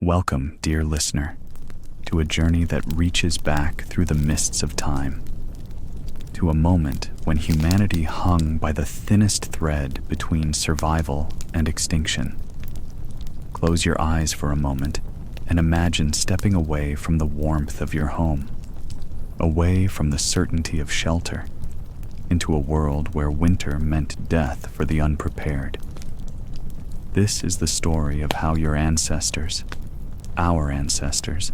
Welcome, dear listener, to a journey that reaches back through the mists of time, to a moment when humanity hung by the thinnest thread between survival and extinction. Close your eyes for a moment and imagine stepping away from the warmth of your home, away from the certainty of shelter, into a world where winter meant death for the unprepared. This is the story of how your ancestors, our ancestors,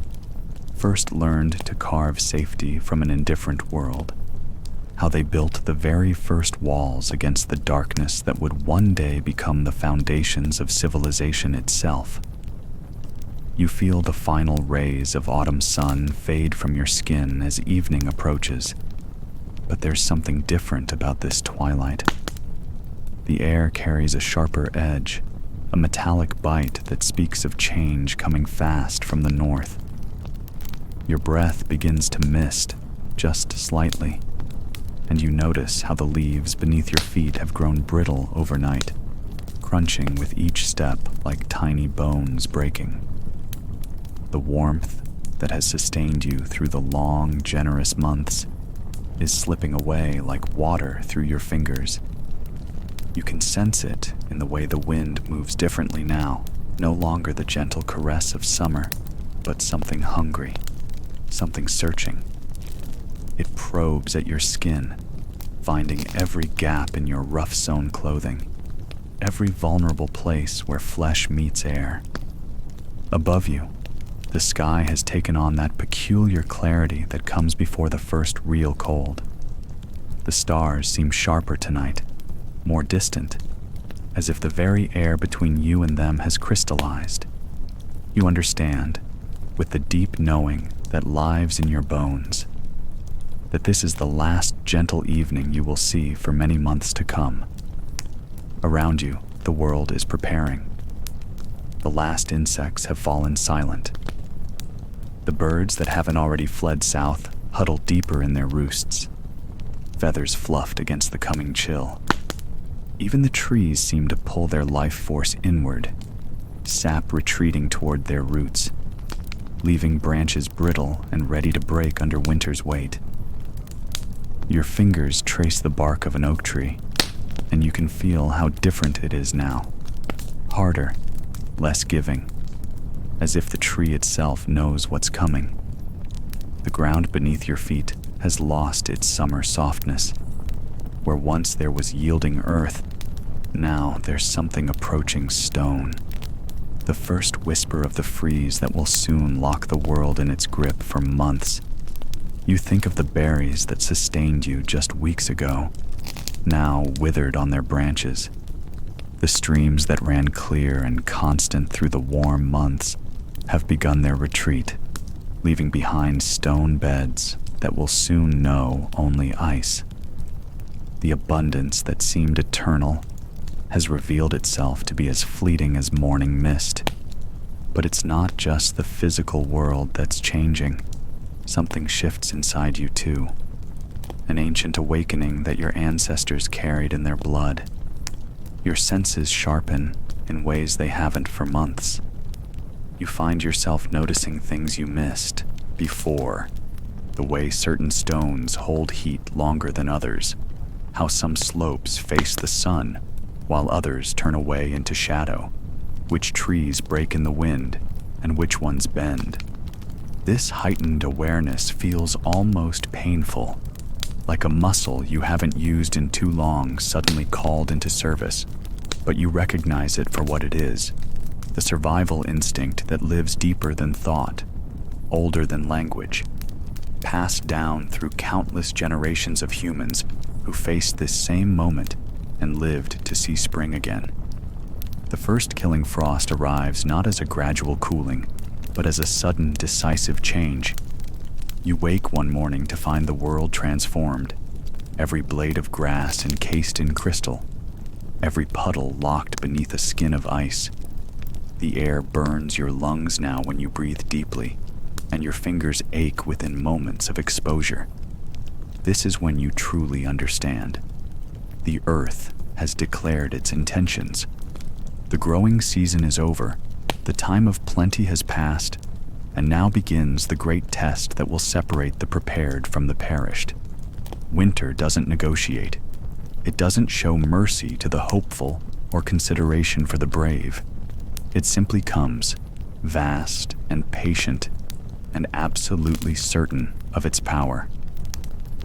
first learned to carve safety from an indifferent world, how they built the very first walls against the darkness that would one day become the foundations of civilization itself. You feel the final rays of autumn sun fade from your skin as evening approaches, but there's something different about this twilight. The air carries a sharper edge, a metallic bite that speaks of change coming fast from the north. Your breath begins to mist, just slightly, and you notice how the leaves beneath your feet have grown brittle overnight, crunching with each step like tiny bones breaking. The warmth that has sustained you through the long, generous months is slipping away like water through your fingers. You can sense it in the way the wind moves differently now, no longer the gentle caress of summer, but something hungry, something searching. It probes at your skin, finding every gap in your rough-sewn clothing, every vulnerable place where flesh meets air. Above you, the sky has taken on that peculiar clarity that comes before the first real cold. The stars seem sharper tonight, more distant, as if the very air between you and them has crystallized. You understand, with the deep knowing that lives in your bones, that this is the last gentle evening you will see for many months to come. Around you, the world is preparing. The last insects have fallen silent. The birds that haven't already fled south huddle deeper in their roosts, feathers fluffed against the coming chill. Even the trees seem to pull their life force inward, sap retreating toward their roots, leaving branches brittle and ready to break under winter's weight. Your fingers trace the bark of an oak tree, and you can feel how different it is now. Harder, less giving, as if the tree itself knows what's coming. The ground beneath your feet has lost its summer softness. Where once there was yielding earth, now there's something approaching stone. The first whisper of the freeze that will soon lock the world in its grip for months. You think of the berries that sustained you just weeks ago, now withered on their branches. The streams that ran clear and constant through the warm months have begun their retreat, leaving behind stone beds that will soon know only ice. The abundance that seemed eternal has revealed itself to be as fleeting as morning mist. But it's not just the physical world that's changing. Something shifts inside you too. An ancient awakening that your ancestors carried in their blood. Your senses sharpen in ways they haven't for months. You find yourself noticing things you missed before. The way certain stones hold heat longer than others. How some slopes face the sun, while others turn away into shadow, which trees break in the wind, and which ones bend. This heightened awareness feels almost painful, like a muscle you haven't used in too long suddenly called into service, but you recognize it for what it is, the survival instinct that lives deeper than thought, older than language, passed down through countless generations of humans who faced this same moment and lived to see spring again. The first killing frost arrives not as a gradual cooling, but as a sudden, decisive change. You wake one morning to find the world transformed, every blade of grass encased in crystal, every puddle locked beneath a skin of ice. The air burns your lungs now when you breathe deeply, and your fingers ache within moments of exposure. This is when you truly understand. The earth has declared its intentions. The growing season is over, The time of plenty has passed, and now begins the great test that will separate the prepared from the perished. Winter doesn't negotiate. It doesn't show mercy to the hopeful or consideration for the brave. It simply comes, vast and patient, and absolutely certain of its power.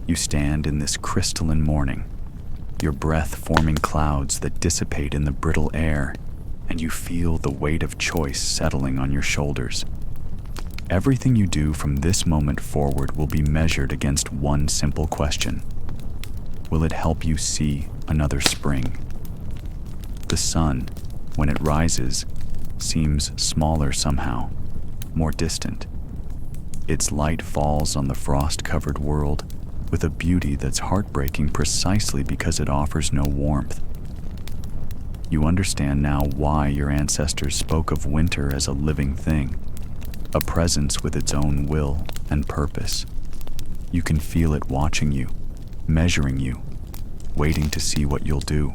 You stand in this crystalline morning, your breath forming clouds that dissipate in the brittle air, and you feel the weight of choice settling on your shoulders. Everything you do from this moment forward will be measured against one simple question. Will it help you see another spring? The sun, when it rises, seems smaller somehow, more distant. Its light falls on the frost-covered world with a beauty that's heartbreaking precisely because it offers no warmth. You understand now why your ancestors spoke of winter as a living thing, a presence with its own will and purpose. You can feel it watching you, measuring you, waiting to see what you'll do.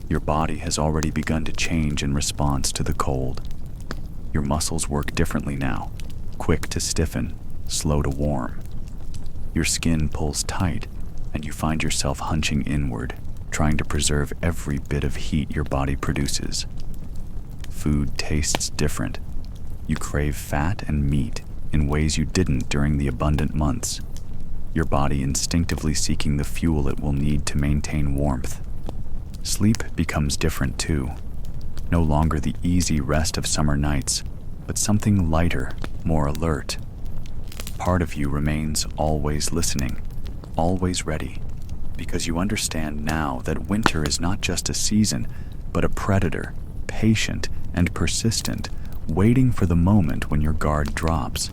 Your body has already begun to change in response to the cold. Your muscles work differently now, quick to stiffen, slow to warm. Your skin pulls tight, and you find yourself hunching inward, trying to preserve every bit of heat your body produces. Food tastes different. You crave fat and meat in ways you didn't during the abundant months, your body instinctively seeking the fuel it will need to maintain warmth. Sleep becomes different too. No longer the easy rest of summer nights, but something lighter, more alert. Part of you remains always listening, always ready, because you understand now that winter is not just a season, but a predator, patient and persistent, waiting for the moment when your guard drops.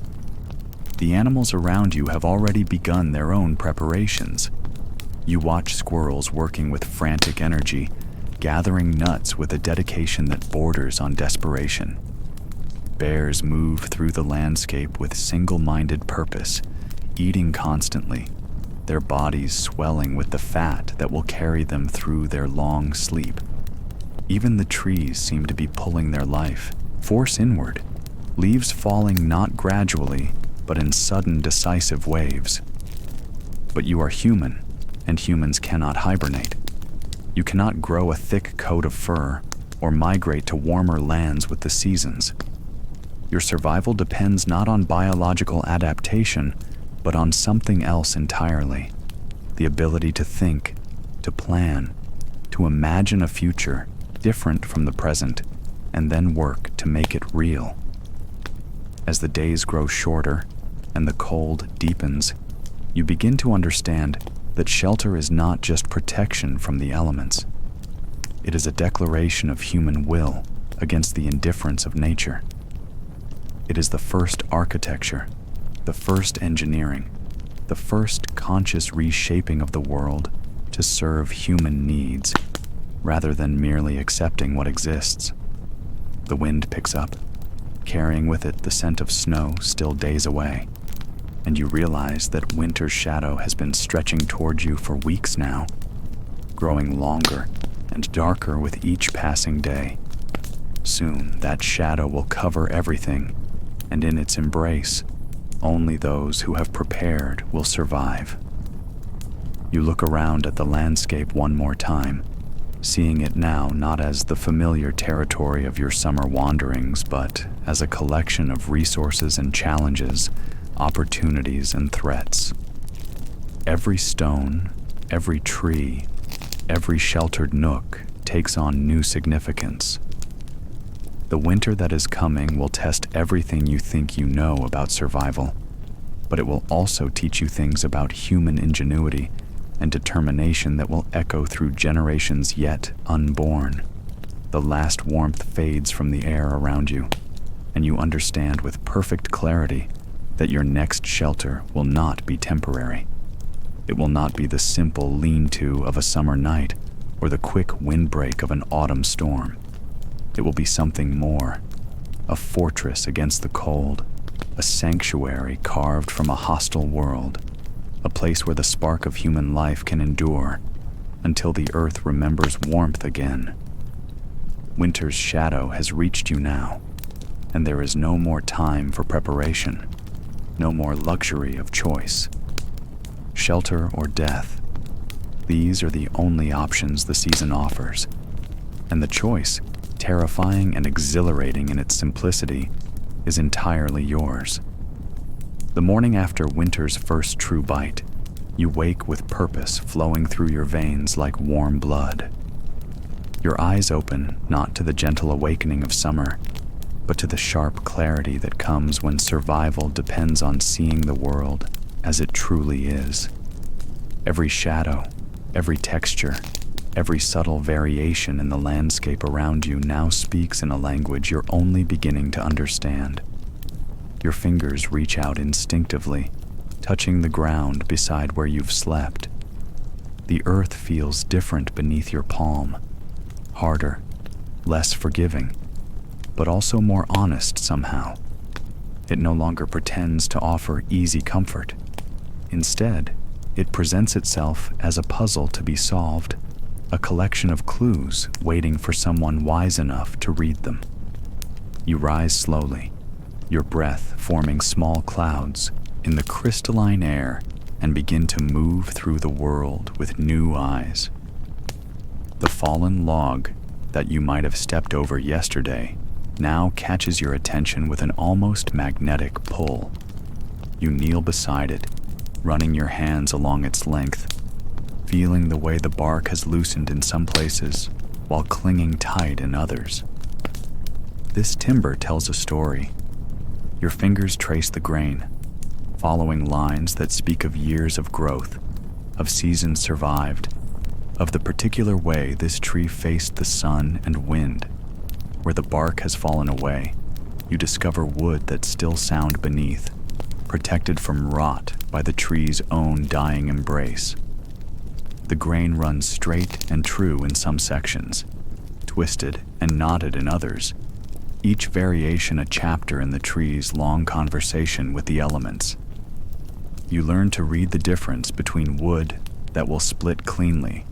The animals around you have already begun their own preparations. You watch squirrels working with frantic energy, gathering nuts with a dedication that borders on desperation. Bears move through the landscape with single-minded purpose, eating constantly, their bodies swelling with the fat that will carry them through their long sleep. Even the trees seem to be pulling their life, force inward, leaves falling not gradually, but in sudden, decisive waves. But you are human, and humans cannot hibernate. You cannot grow a thick coat of fur or migrate to warmer lands with the seasons. Your survival depends not on biological adaptation, but on something else entirely. The ability to think, to plan, to imagine a future different from the present, and then work to make it real. As the days grow shorter and the cold deepens, you begin to understand that shelter is not just protection from the elements. It is a declaration of human will against the indifference of nature. It is the first architecture, the first engineering, the first conscious reshaping of the world to serve human needs, rather than merely accepting what exists. The wind picks up, carrying with it the scent of snow still days away, and you realize that winter's shadow has been stretching toward you for weeks now, growing longer and darker with each passing day. Soon that shadow will cover everything, and in its embrace, only those who have prepared will survive. You look around at the landscape one more time, seeing it now not as the familiar territory of your summer wanderings, but as a collection of resources and challenges, opportunities and threats. Every stone, every tree, every sheltered nook takes on new significance. The winter that is coming will test everything you think you know about survival, but it will also teach you things about human ingenuity and determination that will echo through generations yet unborn. The last warmth fades from the air around you, and you understand with perfect clarity that your next shelter will not be temporary. It will not be the simple lean-to of a summer night or the quick windbreak of an autumn storm. It will be something more, a fortress against the cold, a sanctuary carved from a hostile world, a place where the spark of human life can endure until the earth remembers warmth again. Winter's shadow has reached you now, and there is no more time for preparation, no more luxury of choice. Shelter or death, these are the only options the season offers, and the choice, terrifying and exhilarating in its simplicity, is entirely yours. The morning after winter's first true bite, you wake with purpose flowing through your veins like warm blood. Your eyes open not to the gentle awakening of summer, but to the sharp clarity that comes when survival depends on seeing the world as it truly is. Every shadow, every texture, every subtle variation in the landscape around you now speaks in a language you're only beginning to understand. Your fingers reach out instinctively, touching the ground beside where you've slept. The earth feels different beneath your palm, harder, less forgiving, but also more honest somehow. It no longer pretends to offer easy comfort. Instead, it presents itself as a puzzle to be solved, a collection of clues waiting for someone wise enough to read them. You rise slowly, your breath forming small clouds in the crystalline air, and begin to move through the world with new eyes. The fallen log that you might have stepped over yesterday now catches your attention with an almost magnetic pull. You kneel beside it, running your hands along its length, feeling the way the bark has loosened in some places while clinging tight in others. This timber tells a story. Your fingers trace the grain, following lines that speak of years of growth, of seasons survived, of the particular way this tree faced the sun and wind. Where the bark has fallen away, you discover wood that's still sound beneath, protected from rot by the tree's own dying embrace. The grain runs straight and true in some sections, twisted and knotted in others, each variation a chapter in the tree's long conversation with the elements. You learn to read the difference between wood that will split cleanly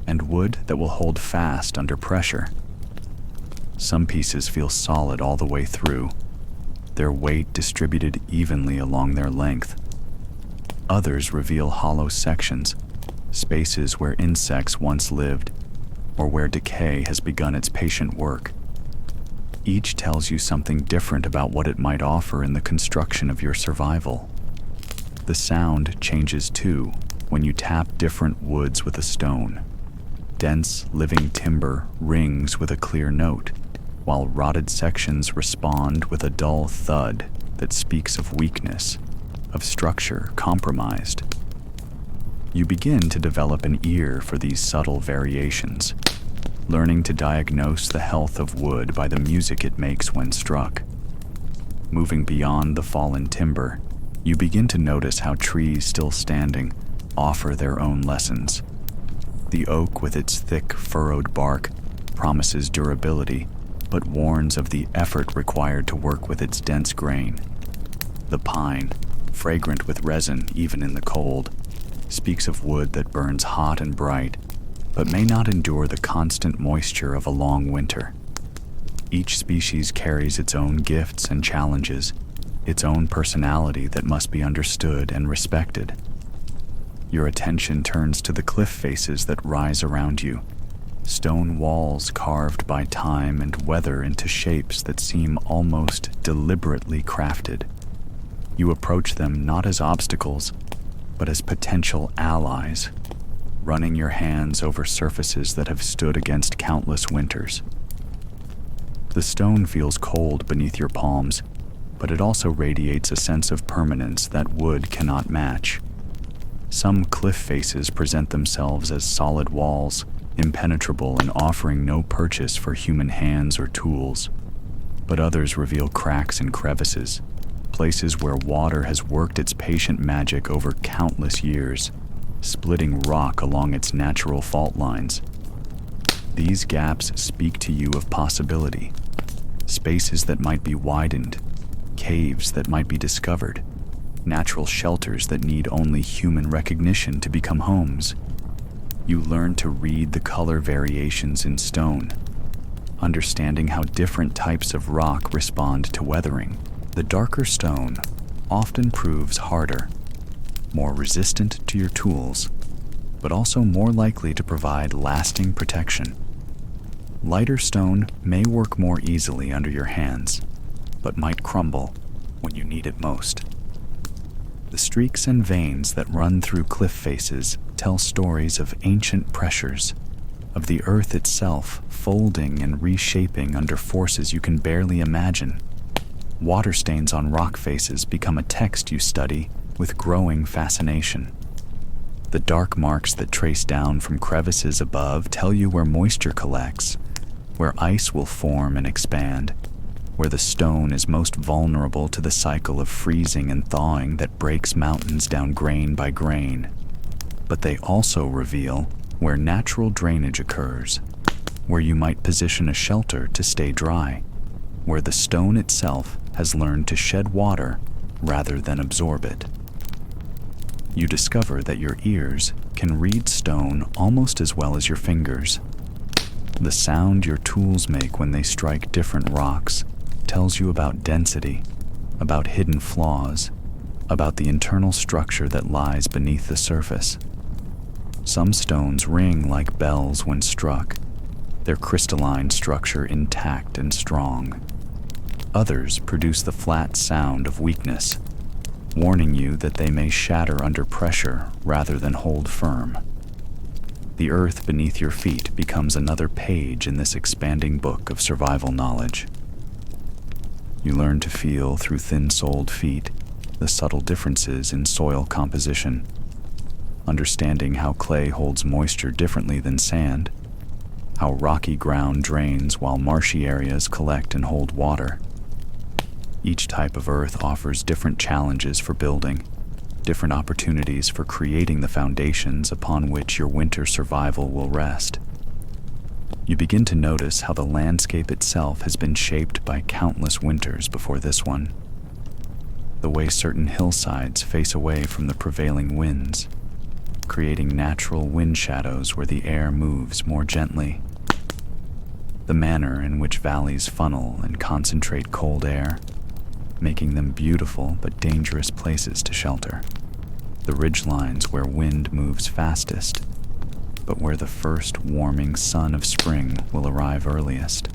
and wood that will hold fast under pressure. Some pieces feel solid all the way through, their weight distributed evenly along their length. Others reveal hollow sections, spaces where insects once lived, or where decay has begun its patient work. Each tells you something different about what it might offer in the construction of your survival. The sound changes too when you tap different woods with a stone. Dense, living timber rings with a clear note, while rotted sections respond with a dull thud that speaks of weakness, of structure compromised. You begin to develop an ear for these subtle variations, learning to diagnose the health of wood by the music it makes when struck. Moving beyond the fallen timber, you begin to notice how trees still standing offer their own lessons. The oak with its thick, furrowed bark promises durability, but warns of the effort required to work with its dense grain. The pine, fragrant with resin even in the cold, speaks of wood that burns hot and bright, but may not endure the constant moisture of a long winter. Each species carries its own gifts and challenges, its own personality that must be understood and respected. Your attention turns to the cliff faces that rise around you, stone walls carved by time and weather into shapes that seem almost deliberately crafted. You approach them not as obstacles, but as potential allies, running your hands over surfaces that have stood against countless winters. The stone feels cold beneath your palms, but it also radiates a sense of permanence that wood cannot match. Some cliff faces present themselves as solid walls, impenetrable and offering no purchase for human hands or tools. But others reveal cracks and crevices, places where water has worked its patient magic over countless years, splitting rock along its natural fault lines. These gaps speak to you of possibility, spaces that might be widened, caves that might be discovered, natural shelters that need only human recognition to become homes. You learn to read the color variations in stone, understanding how different types of rock respond to weathering. The darker stone often proves harder, more resistant to your tools, but also more likely to provide lasting protection. Lighter stone may work more easily under your hands, but might crumble when you need it most. The streaks and veins that run through cliff faces tell stories of ancient pressures, of the earth itself folding and reshaping under forces you can barely imagine. Water stains on rock faces become a text you study with growing fascination. The dark marks that trace down from crevices above tell you where moisture collects, where ice will form and expand, where the stone is most vulnerable to the cycle of freezing and thawing that breaks mountains down grain by grain. But they also reveal where natural drainage occurs, where you might position a shelter to stay dry, where the stone itself has learned to shed water rather than absorb it. You discover that your ears can read stone almost as well as your fingers. The sound your tools make when they strike different rocks tells you about density, about hidden flaws, about the internal structure that lies beneath the surface. Some stones ring like bells when struck, their crystalline structure intact and strong. Others produce the flat sound of weakness, warning you that they may shatter under pressure rather than hold firm. The earth beneath your feet becomes another page in this expanding book of survival knowledge. You learn to feel through thin-soled feet the subtle differences in soil composition, understanding how clay holds moisture differently than sand, how rocky ground drains while marshy areas collect and hold water. Each type of earth offers different challenges for building, different opportunities for creating the foundations upon which your winter survival will rest. You begin to notice how the landscape itself has been shaped by countless winters before this one. The way certain hillsides face away from the prevailing winds, creating natural wind shadows where the air moves more gently. The manner in which valleys funnel and concentrate cold air, making them beautiful but dangerous places to shelter. The ridgelines where wind moves fastest, but where the first warming sun of spring will arrive earliest.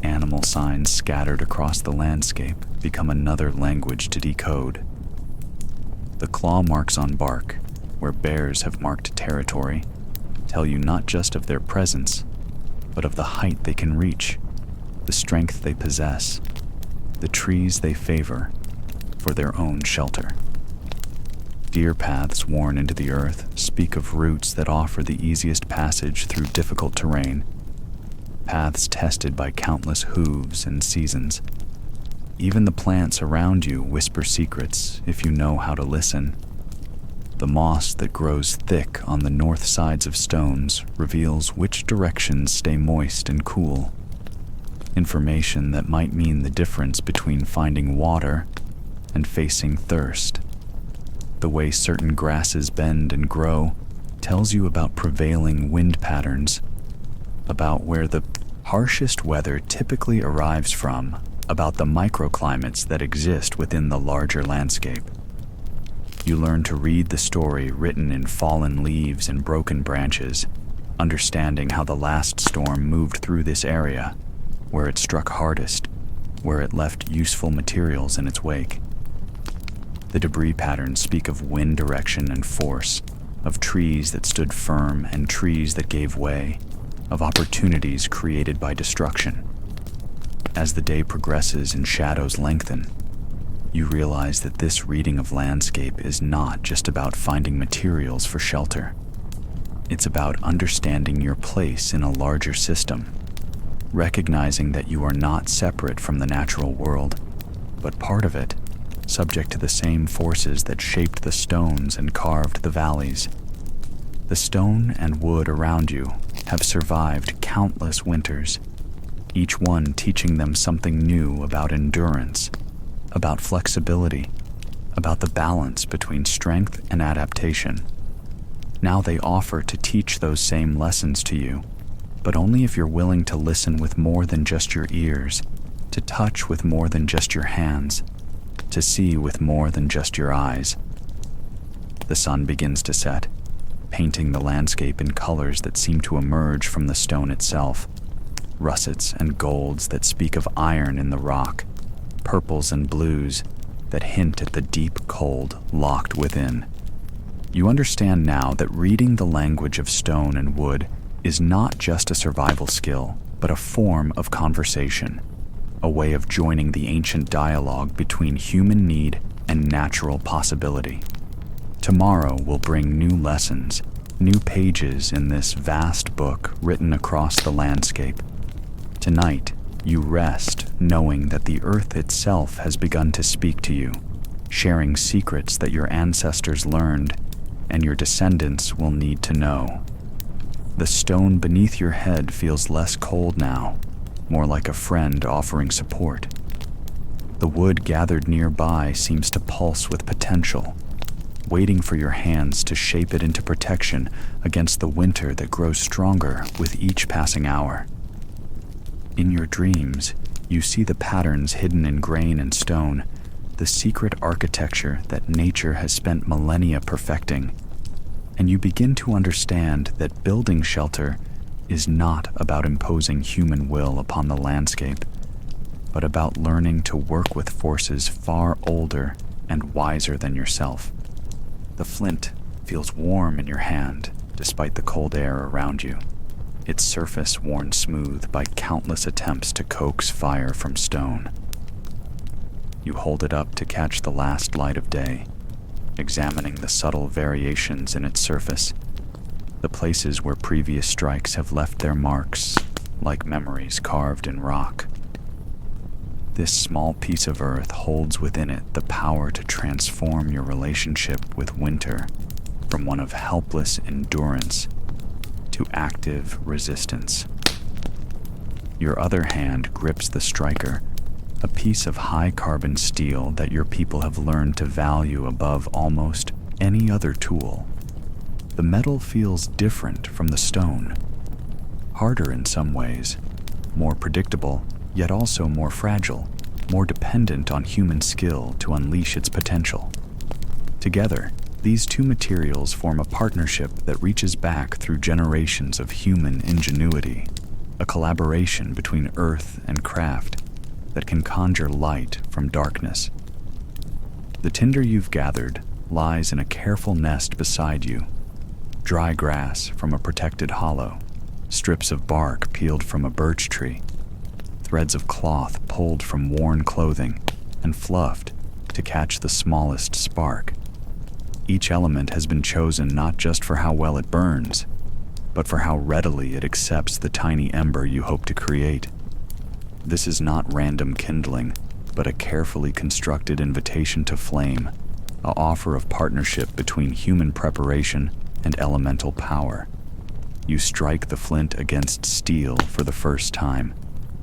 Animal signs scattered across the landscape become another language to decode. The claw marks on bark, where bears have marked territory, tell you not just of their presence, but of the height they can reach, the strength they possess, the trees they favor for their own shelter. Deer paths worn into the earth speak of routes that offer the easiest passage through difficult terrain, paths tested by countless hooves and seasons. Even the plants around you whisper secrets if you know how to listen. The moss that grows thick on the north sides of stones reveals which directions stay moist and cool. Information that might mean the difference between finding water and facing thirst. The way certain grasses bend and grow tells you about prevailing wind patterns, about where the harshest weather typically arrives from, about the microclimates that exist within the larger landscape. You learn to read the story written in fallen leaves and broken branches, understanding how the last storm moved through this area, where it struck hardest, where it left useful materials in its wake. The debris patterns speak of wind direction and force, of trees that stood firm and trees that gave way, of opportunities created by destruction. As the day progresses and shadows lengthen, you realize that this reading of landscape is not just about finding materials for shelter. It's about understanding your place in a larger system, recognizing that you are not separate from the natural world, but part of it, subject to the same forces that shaped the stones and carved the valleys. The stone and wood around you have survived countless winters, each one teaching them something new about endurance, about flexibility, about the balance between strength and adaptation. Now they offer to teach those same lessons to you, but only if you're willing to listen with more than just your ears, to touch with more than just your hands, to see with more than just your eyes. The sun begins to set, painting the landscape in colors that seem to emerge from the stone itself. Russets and golds that speak of iron in the rock, purples and blues that hint at the deep cold locked within. You understand now that reading the language of stone and wood is not just a survival skill, but a form of conversation, a way of joining the ancient dialogue between human need and natural possibility. Tomorrow will bring new lessons, new pages in this vast book written across the landscape. Tonight, you rest knowing that the earth itself has begun to speak to you, sharing secrets that your ancestors learned and your descendants will need to know. The stone beneath your head feels less cold now, more like a friend offering support. The wood gathered nearby seems to pulse with potential, waiting for your hands to shape it into protection against the winter that grows stronger with each passing hour. In your dreams, you see the patterns hidden in grain and stone, the secret architecture that nature has spent millennia perfecting, and you begin to understand that building shelter is not about imposing human will upon the landscape, but about learning to work with forces far older and wiser than yourself. The flint feels warm in your hand despite the cold air around you, its surface worn smooth by countless attempts to coax fire from stone. You hold it up to catch the last light of day, examining the subtle variations in its surface, the places where previous strikes have left their marks, like memories carved in rock. This small piece of earth holds within it the power to transform your relationship with winter from one of helpless endurance to active resistance. Your other hand grips the striker, a piece of high-carbon steel that your people have learned to value above almost any other tool. The metal feels different from the stone, harder in some ways, more predictable, yet also more fragile, more dependent on human skill to unleash its potential. Together, these two materials form a partnership that reaches back through generations of human ingenuity, a collaboration between earth and craft that can conjure light from darkness. The tinder you've gathered lies in a careful nest beside you. Dry grass from a protected hollow, strips of bark peeled from a birch tree, threads of cloth pulled from worn clothing and fluffed to catch the smallest spark. Each element has been chosen not just for how well it burns, but for how readily it accepts the tiny ember you hope to create. This is not random kindling, but a carefully constructed invitation to flame, an offer of partnership between human preparation and elemental power. You strike the flint against steel for the first time,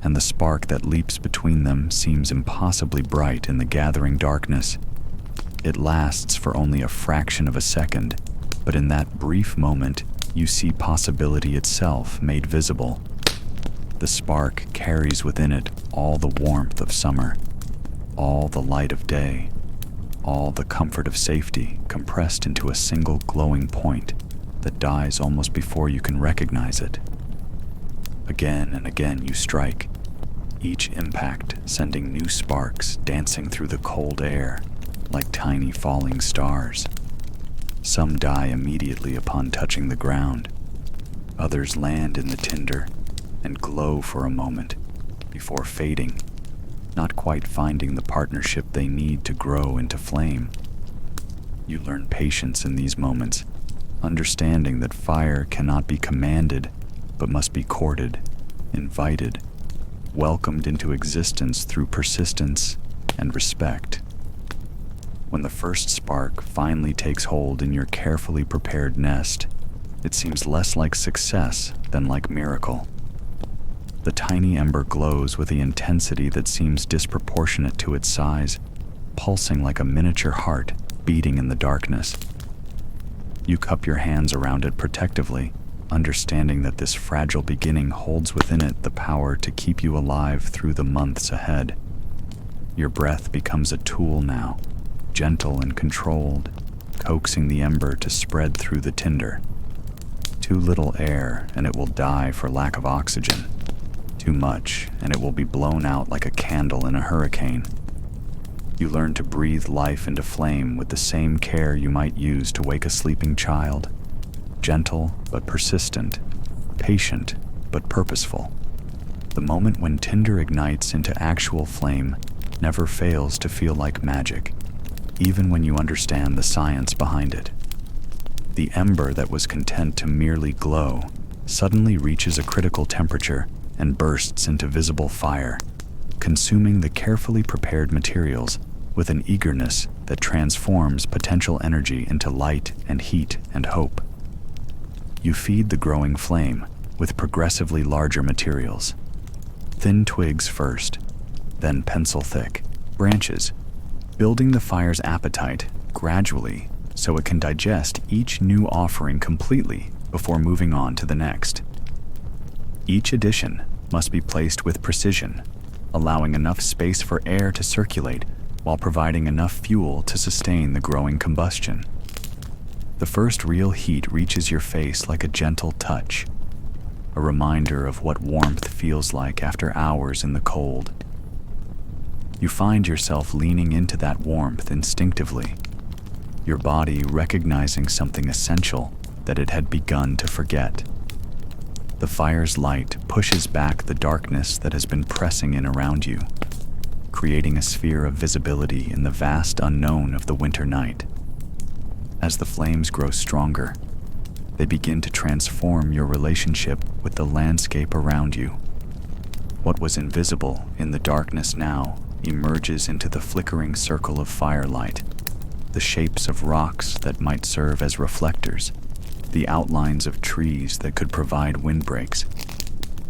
and the spark that leaps between them seems impossibly bright in the gathering darkness. It lasts for only a fraction of a second, but in that brief moment, you see possibility itself made visible. The spark carries within it all the warmth of summer, all the light of day, all the comfort of safety compressed into a single glowing point that dies almost before you can recognize it. Again and again you strike, each impact sending new sparks dancing through the cold air like tiny falling stars. Some die immediately upon touching the ground. Others land in the tinder and glow for a moment before fading, not quite finding the partnership they need to grow into flame. You learn patience in these moments, understanding that fire cannot be commanded, but must be courted, invited, welcomed into existence through persistence and respect. When the first spark finally takes hold in your carefully prepared nest, it seems less like success than like miracle. The tiny ember glows with the intensity that seems disproportionate to its size, pulsing like a miniature heart beating in the darkness. You cup your hands around it protectively, understanding that this fragile beginning holds within it the power to keep you alive through the months ahead. Your breath becomes a tool now, gentle and controlled, coaxing the ember to spread through the tinder. Too little air and it will die for lack of oxygen. Too much and it will be blown out like a candle in a hurricane. You learn to breathe life into flame with the same care you might use to wake a sleeping child. Gentle but persistent, patient but purposeful. The moment when tinder ignites into actual flame never fails to feel like magic, even when you understand the science behind it. The ember that was content to merely glow suddenly reaches a critical temperature and bursts into visible fire, consuming the carefully prepared materials with an eagerness that transforms potential energy into light and heat and hope. You feed the growing flame with progressively larger materials. Thin twigs first, then pencil-thick branches, building the fire's appetite gradually so it can digest each new offering completely before moving on to the next. Each addition must be placed with precision, allowing enough space for air to circulate while providing enough fuel to sustain the growing combustion. The first real heat reaches your face like a gentle touch, a reminder of what warmth feels like after hours in the cold. You find yourself leaning into that warmth instinctively, your body recognizing something essential that it had begun to forget. The fire's light pushes back the darkness that has been pressing in around you, creating a sphere of visibility in the vast unknown of the winter night. As the flames grow stronger, they begin to transform your relationship with the landscape around you. What was invisible in the darkness now emerges into the flickering circle of firelight, the shapes of rocks that might serve as reflectors, the outlines of trees that could provide windbreaks,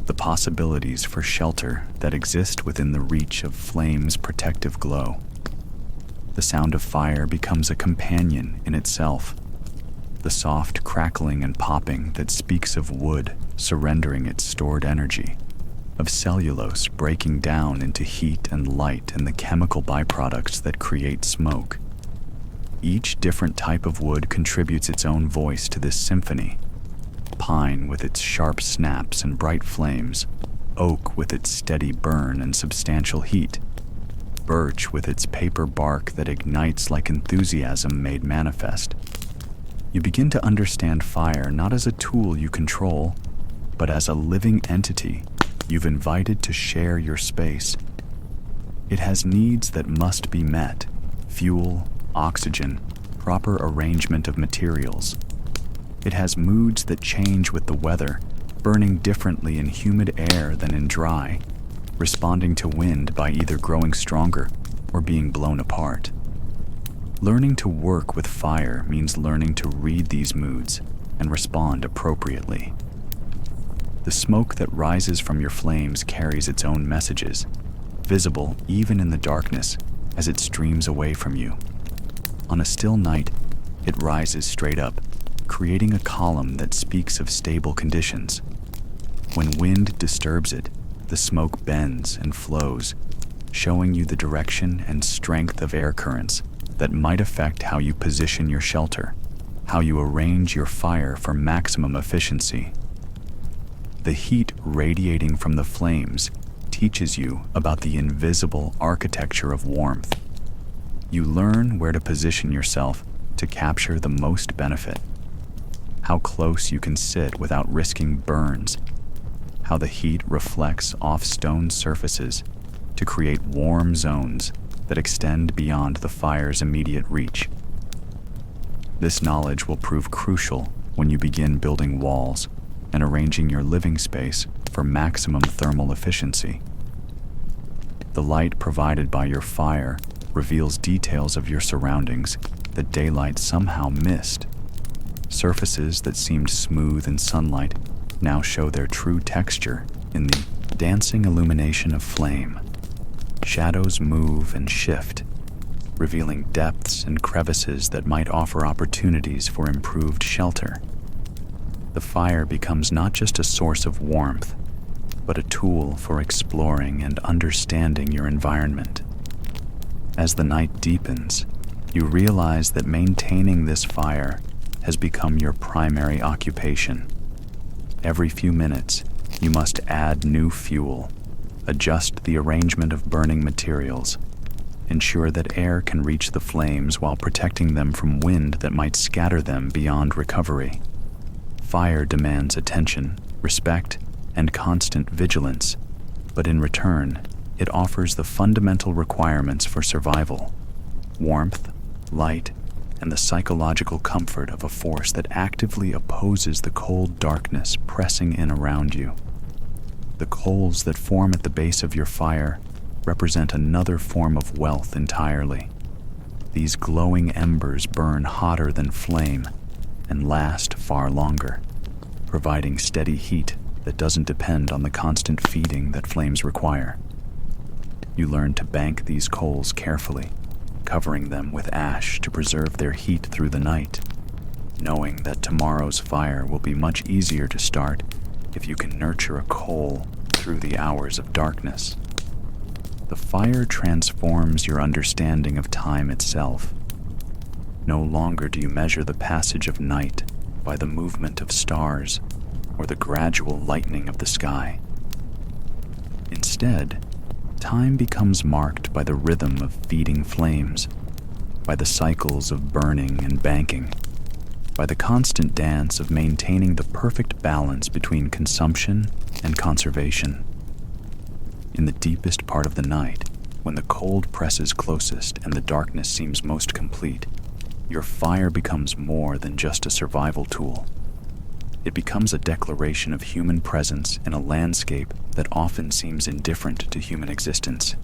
the possibilities for shelter that exist within the reach of flame's protective glow. The sound of fire becomes a companion in itself, the soft crackling and popping that speaks of wood surrendering its stored energy, of cellulose breaking down into heat and light and the chemical byproducts that create smoke. Each different type of wood contributes its own voice to this symphony. Pine with its sharp snaps and bright flames, oak with its steady burn and substantial heat, birch with its paper bark that ignites like enthusiasm made manifest. You begin to understand fire not as a tool you control, but as a living entity you've invited to share your space. It has needs that must be met: fuel, oxygen, proper arrangement of materials. It has moods that change with the weather, burning differently in humid air than in dry, responding to wind by either growing stronger or being blown apart. Learning to work with fire means learning to read these moods and respond appropriately. The smoke that rises from your flames carries its own messages, visible even in the darkness as it streams away from you. On a still night, it rises straight up, creating a column that speaks of stable conditions. When wind disturbs it, the smoke bends and flows, showing you the direction and strength of air currents that might affect how you position your shelter, how you arrange your fire for maximum efficiency. The heat radiating from the flames teaches you about the invisible architecture of warmth. You learn where to position yourself to capture the most benefit, how close you can sit without risking burns, how the heat reflects off stone surfaces to create warm zones that extend beyond the fire's immediate reach. This knowledge will prove crucial when you begin building walls and arranging your living space for maximum thermal efficiency. The light provided by your fire reveals details of your surroundings that daylight somehow missed. Surfaces that seemed smooth in sunlight now show their true texture in the dancing illumination of flame. Shadows move and shift, revealing depths and crevices that might offer opportunities for improved shelter. The fire becomes not just a source of warmth, but a tool for exploring and understanding your environment. As the night deepens, you realize that maintaining this fire has become your primary occupation. Every few minutes, you must add new fuel, adjust the arrangement of burning materials, ensure that air can reach the flames while protecting them from wind that might scatter them beyond recovery. Fire demands attention, respect, and constant vigilance, but in return, it offers the fundamental requirements for survival: warmth, light, and the psychological comfort of a force that actively opposes the cold darkness pressing in around you. The coals that form at the base of your fire represent another form of wealth entirely. These glowing embers burn hotter than flame and last far longer, providing steady heat that doesn't depend on the constant feeding that flames require. You learn to bank these coals carefully, covering them with ash to preserve their heat through the night, knowing that tomorrow's fire will be much easier to start if you can nurture a coal through the hours of darkness. The fire transforms your understanding of time itself. No longer do you measure the passage of night by the movement of stars or the gradual lightening of the sky. Instead, time becomes marked by the rhythm of feeding flames, by the cycles of burning and banking, by the constant dance of maintaining the perfect balance between consumption and conservation. In the deepest part of the night, when the cold presses closest and the darkness seems most complete, your fire becomes more than just a survival tool. It becomes a declaration of human presence in a landscape that often seems indifferent to human existence.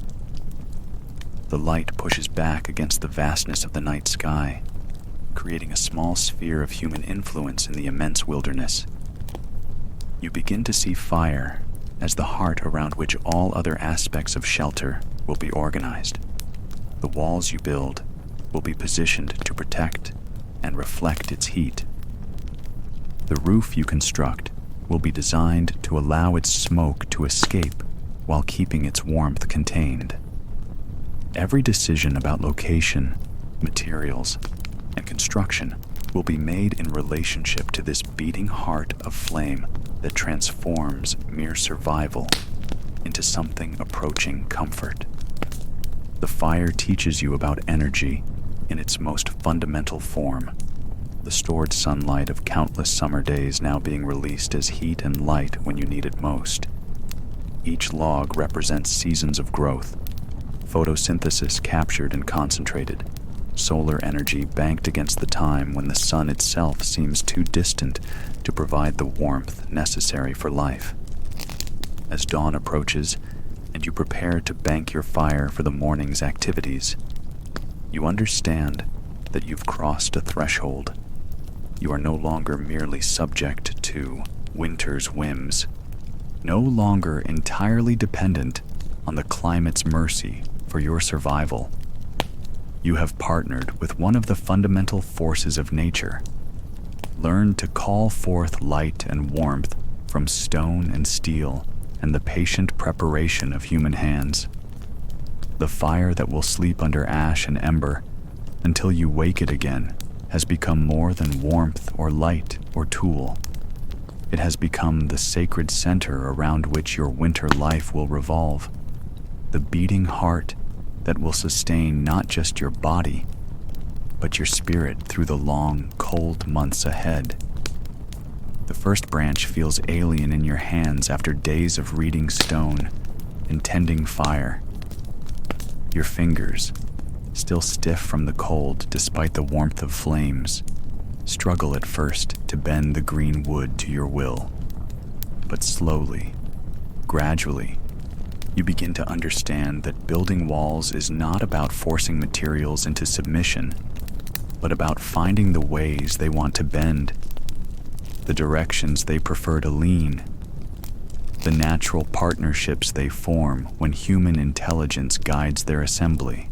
The light pushes back against the vastness of the night sky, creating a small sphere of human influence in the immense wilderness. You begin to see fire as the heart around which all other aspects of shelter will be organized. The walls you build will be positioned to protect and reflect its heat. The roof you construct will be designed to allow its smoke to escape while keeping its warmth contained. Every decision about location, materials, and construction will be made in relationship to this beating heart of flame that transforms mere survival into something approaching comfort. The fire teaches you about energy in its most fundamental form, the stored sunlight of countless summer days now being released as heat and light when you need it most. Each log represents seasons of growth, photosynthesis captured and concentrated, solar energy banked against the time when the sun itself seems too distant to provide the warmth necessary for life. As dawn approaches and you prepare to bank your fire for the morning's activities, you understand that you've crossed a threshold. You are no longer merely subject to winter's whims, no longer entirely dependent on the climate's mercy for your survival. You have partnered with one of the fundamental forces of nature, learned to call forth light and warmth from stone and steel and the patient preparation of human hands. The fire that will sleep under ash and ember until you wake it again has become more than warmth or light or tool. It has become the sacred center around which your winter life will revolve, the beating heart that will sustain not just your body, but your spirit through the long, cold months ahead. The first branch feels alien in your hands after days of reading stone and tending fire. Your fingers, still stiff from the cold despite the warmth of flames, struggle at first to bend the green wood to your will. But slowly, gradually, you begin to understand that building walls is not about forcing materials into submission, but about finding the ways they want to bend, the directions they prefer to lean, the natural partnerships they form when human intelligence guides their assembly.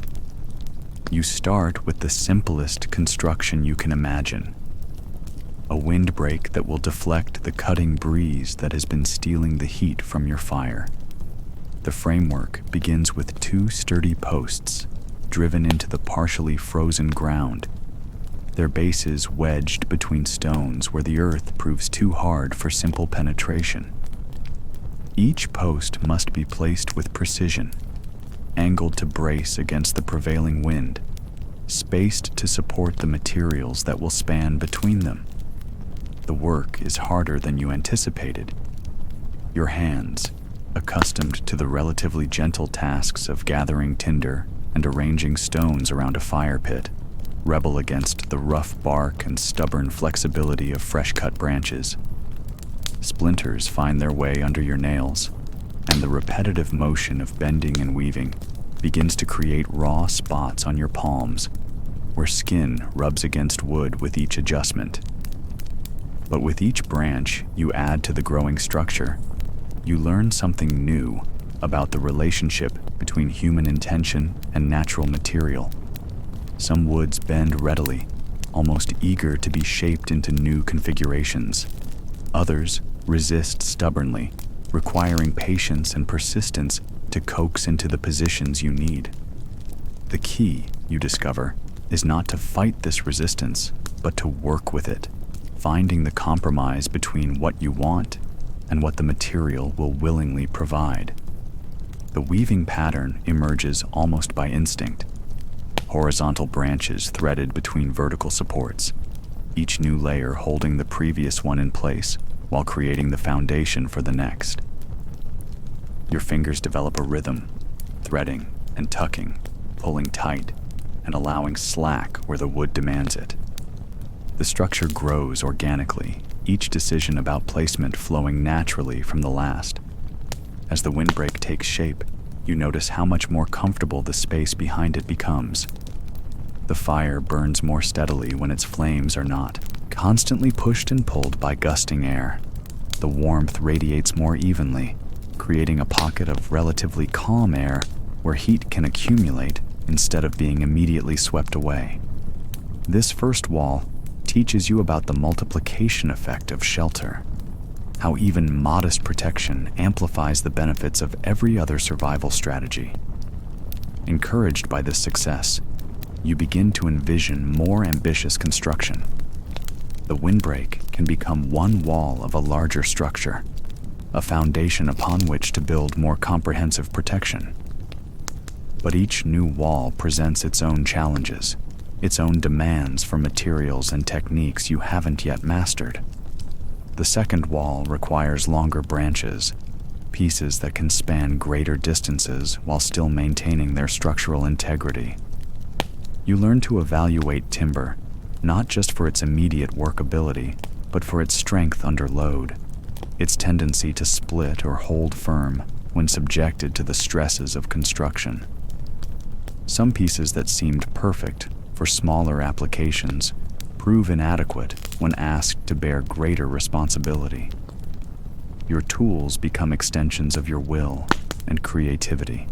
You start with the simplest construction you can imagine. a windbreak that will deflect the cutting breeze that has been stealing the heat from your fire. The framework begins with 2 sturdy posts driven into the partially frozen ground, their bases wedged between stones where the earth proves too hard for simple penetration. Each post must be placed with precision, angled to brace against the prevailing wind, spaced to support the materials that will span between them. The work is harder than you anticipated. Your hands, accustomed to the relatively gentle tasks of gathering tinder and arranging stones around a fire pit, rebel against the rough bark and stubborn flexibility of fresh-cut branches. Splinters find their way under your nails, and the repetitive motion of bending and weaving begins to create raw spots on your palms, where skin rubs against wood with each adjustment. But with each branch you add to the growing structure, you learn something new about the relationship between human intention and natural material. Some woods bend readily, almost eager to be shaped into new configurations. Others resist stubbornly, requiring patience and persistence to coax into the positions you need. The key, you discover, is not to fight this resistance, but to work with it, finding the compromise between what you want and what the material will willingly provide. The weaving pattern emerges almost by instinct. Horizontal branches threaded between vertical supports, each new layer holding the previous one in place while creating the foundation for the next. Your fingers develop a rhythm, threading and tucking, pulling tight, and allowing slack where the wood demands it. The structure grows organically, each decision about placement flowing naturally from the last. As the windbreak takes shape, you notice how much more comfortable the space behind it becomes. The fire burns more steadily when its flames are not constantly pushed and pulled by gusting air. The warmth radiates more evenly, creating a pocket of relatively calm air where heat can accumulate instead of being immediately swept away. This first wall teaches you about the multiplication effect of shelter, how even modest protection amplifies the benefits of every other survival strategy. Encouraged by this success, you begin to envision more ambitious construction. The windbreak can become one wall of a larger structure, a foundation upon which to build more comprehensive protection. But each new wall presents its own challenges, its own demands for materials and techniques you haven't yet mastered. The second wall requires longer branches, pieces that can span greater distances while still maintaining their structural integrity. You learn to evaluate timber, not just for its immediate workability, but for its strength under load, its tendency to split or hold firm when subjected to the stresses of construction. Some pieces that seemed perfect for smaller applications prove inadequate when asked to bear greater responsibility. Your tools become extensions of your will and creativity.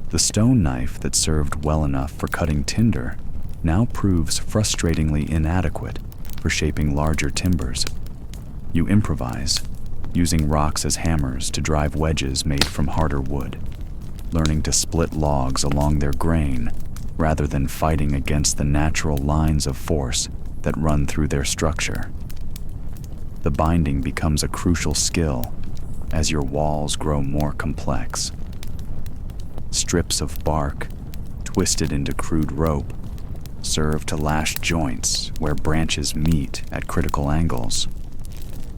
The stone knife that served well enough for cutting tinder now proves frustratingly inadequate for shaping larger timbers. You improvise, using rocks as hammers to drive wedges made from harder wood, learning to split logs along their grain rather than fighting against the natural lines of force that run through their structure. The binding becomes a crucial skill as your walls grow more complex. Strips of bark, twisted into crude rope, serve to lash joints where branches meet at critical angles.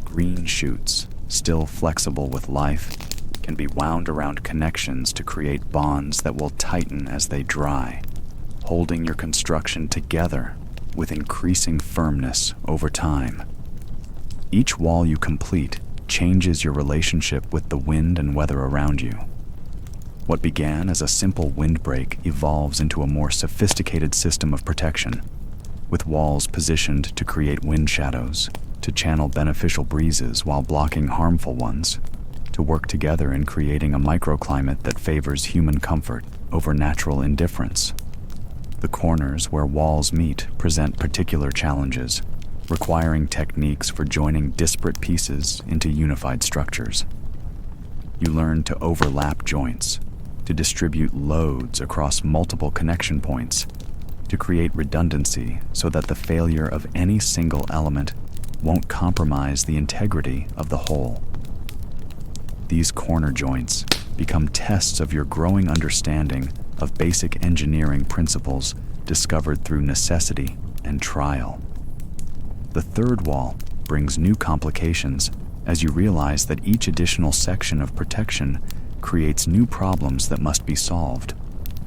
Green shoots, still flexible with life, can be wound around connections to create bonds that will tighten as they dry, holding your construction together with increasing firmness over time. Each wall you complete changes your relationship with the wind and weather around you. What began as a simple windbreak evolves into a more sophisticated system of protection, with walls positioned to create wind shadows, to channel beneficial breezes while blocking harmful ones, to work together in creating a microclimate that favors human comfort over natural indifference. The corners where walls meet present particular challenges, requiring techniques for joining disparate pieces into unified structures. You learn to overlap joints, to distribute loads across multiple connection points, to create redundancy so that the failure of any single element won't compromise the integrity of the whole. These corner joints become tests of your growing understanding of basic engineering principles discovered through necessity and trial. The third wall brings new complications as you realize that each additional section of protection creates new problems that must be solved.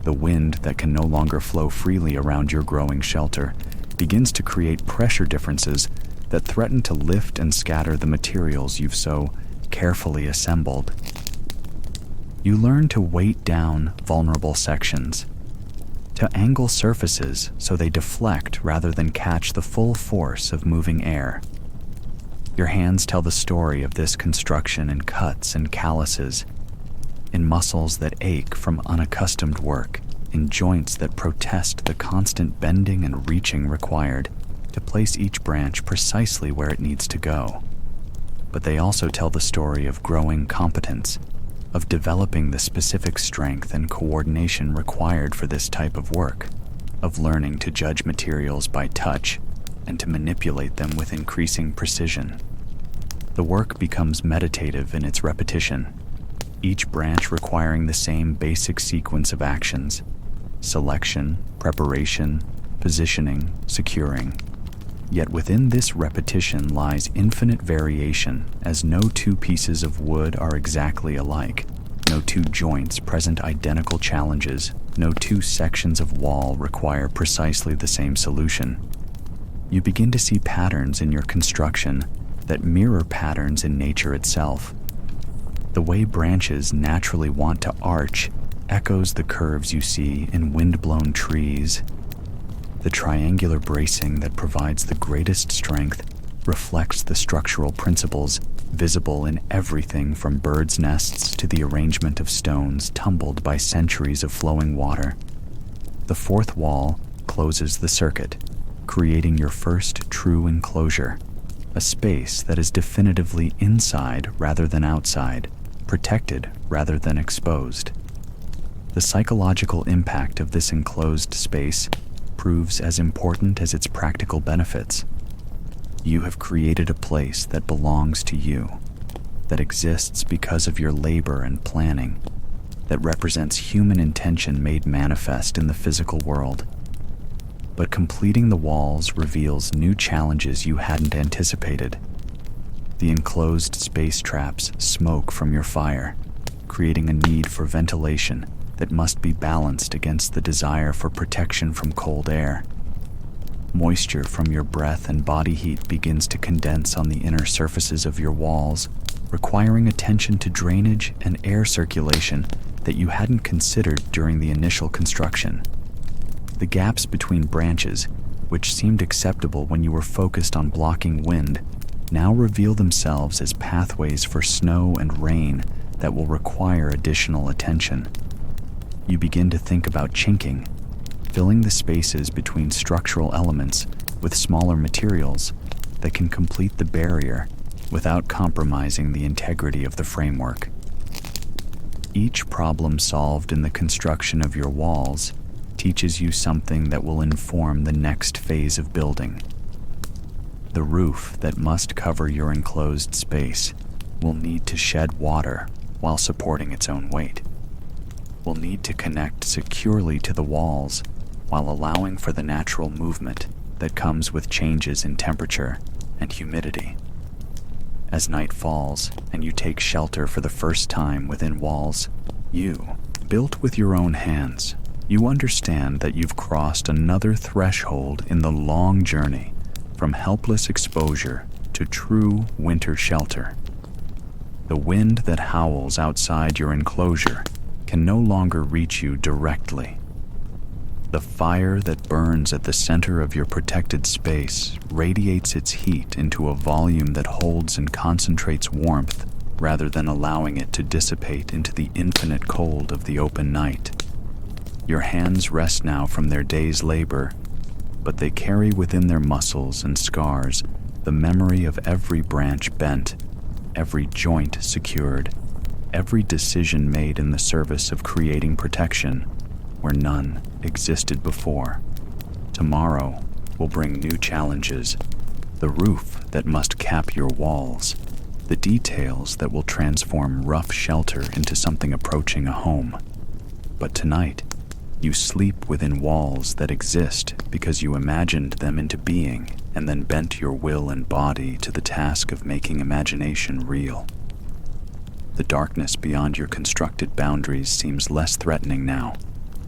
The wind that can no longer flow freely around your growing shelter begins to create pressure differences that threaten to lift and scatter the materials you've so carefully assembled. You learn to weight down vulnerable sections, to angle surfaces so they deflect rather than catch the full force of moving air. Your hands tell the story of this construction in cuts and calluses, in muscles that ache from unaccustomed work, in joints that protest the constant bending and reaching required to place each branch precisely where it needs to go. But they also tell the story of growing competence, of developing the specific strength and coordination required for this type of work, of learning to judge materials by touch and to manipulate them with increasing precision. The work becomes meditative in its repetition, each branch requiring the same basic sequence of actions: selection, preparation, positioning, securing. Yet within this repetition lies infinite variation, as no two pieces of wood are exactly alike, no two joints present identical challenges, no two sections of wall require precisely the same solution. You begin to see patterns in your construction that mirror patterns in nature itself. The way branches naturally want to arch echoes the curves you see in wind-blown trees. The triangular bracing that provides the greatest strength reflects the structural principles visible in everything from birds' nests to the arrangement of stones tumbled by centuries of flowing water. The fourth wall closes the circuit, creating your first true enclosure, a space that is definitively inside rather than outside, protected rather than exposed. The psychological impact of this enclosed space proves as important as its practical benefits. You have created a place that belongs to you, that exists because of your labor and planning, that represents human intention made manifest in the physical world. But completing the walls reveals new challenges you hadn't anticipated. The enclosed space traps smoke from your fire, creating a need for ventilation that must be balanced against the desire for protection from cold air. Moisture from your breath and body heat begins to condense on the inner surfaces of your walls, requiring attention to drainage and air circulation that you hadn't considered during the initial construction. The gaps between branches, which seemed acceptable when you were focused on blocking wind, now reveal themselves as pathways for snow and rain that will require additional attention. You begin to think about chinking, filling the spaces between structural elements with smaller materials that can complete the barrier without compromising the integrity of the framework. Each problem solved in the construction of your walls teaches you something that will inform the next phase of building. The roof that must cover your enclosed space will need to shed water while supporting its own weight, will need to connect securely to the walls while allowing for the natural movement that comes with changes in temperature and humidity. As night falls and you take shelter for the first time within walls you built with your own hands, you understand that you've crossed another threshold in the long journey from helpless exposure to true winter shelter. The wind that howls outside your enclosure can no longer reach you directly. The fire that burns at the center of your protected space radiates its heat into a volume that holds and concentrates warmth rather than allowing it to dissipate into the infinite cold of the open night. Your hands rest now from their day's labor, but they carry within their muscles and scars the memory of every branch bent, every joint secured, every decision made in the service of creating protection where none existed before. Tomorrow will bring new challenges, the roof that must cap your walls, the details that will transform rough shelter into something approaching a home. But tonight, you sleep within walls that exist because you imagined them into being and then bent your will and body to the task of making imagination real. The darkness beyond your constructed boundaries seems less threatening now,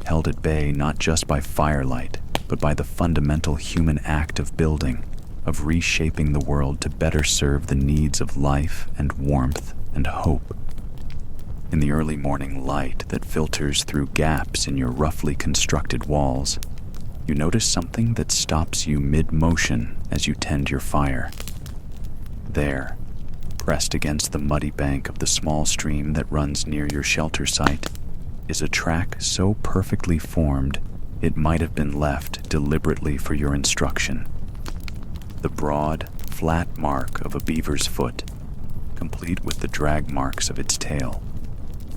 held at bay not just by firelight, but by the fundamental human act of building, of reshaping the world to better serve the needs of life and warmth and hope. In the early morning light that filters through gaps in your roughly constructed walls, you notice something that stops you mid-motion as you tend your fire. There, pressed against the muddy bank of the small stream that runs near your shelter site, is a track so perfectly formed it might have been left deliberately for your instruction. The broad, flat mark of a beaver's foot, complete with the drag marks of its tail,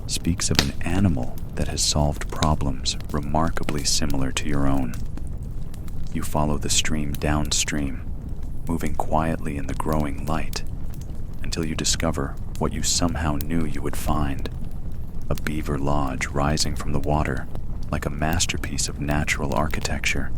speaks of an animal that has solved problems remarkably similar to your own. You follow the stream downstream, moving quietly in the growing light, until you discover what you somehow knew you would find: a beaver lodge rising from the water like a masterpiece of natural architecture.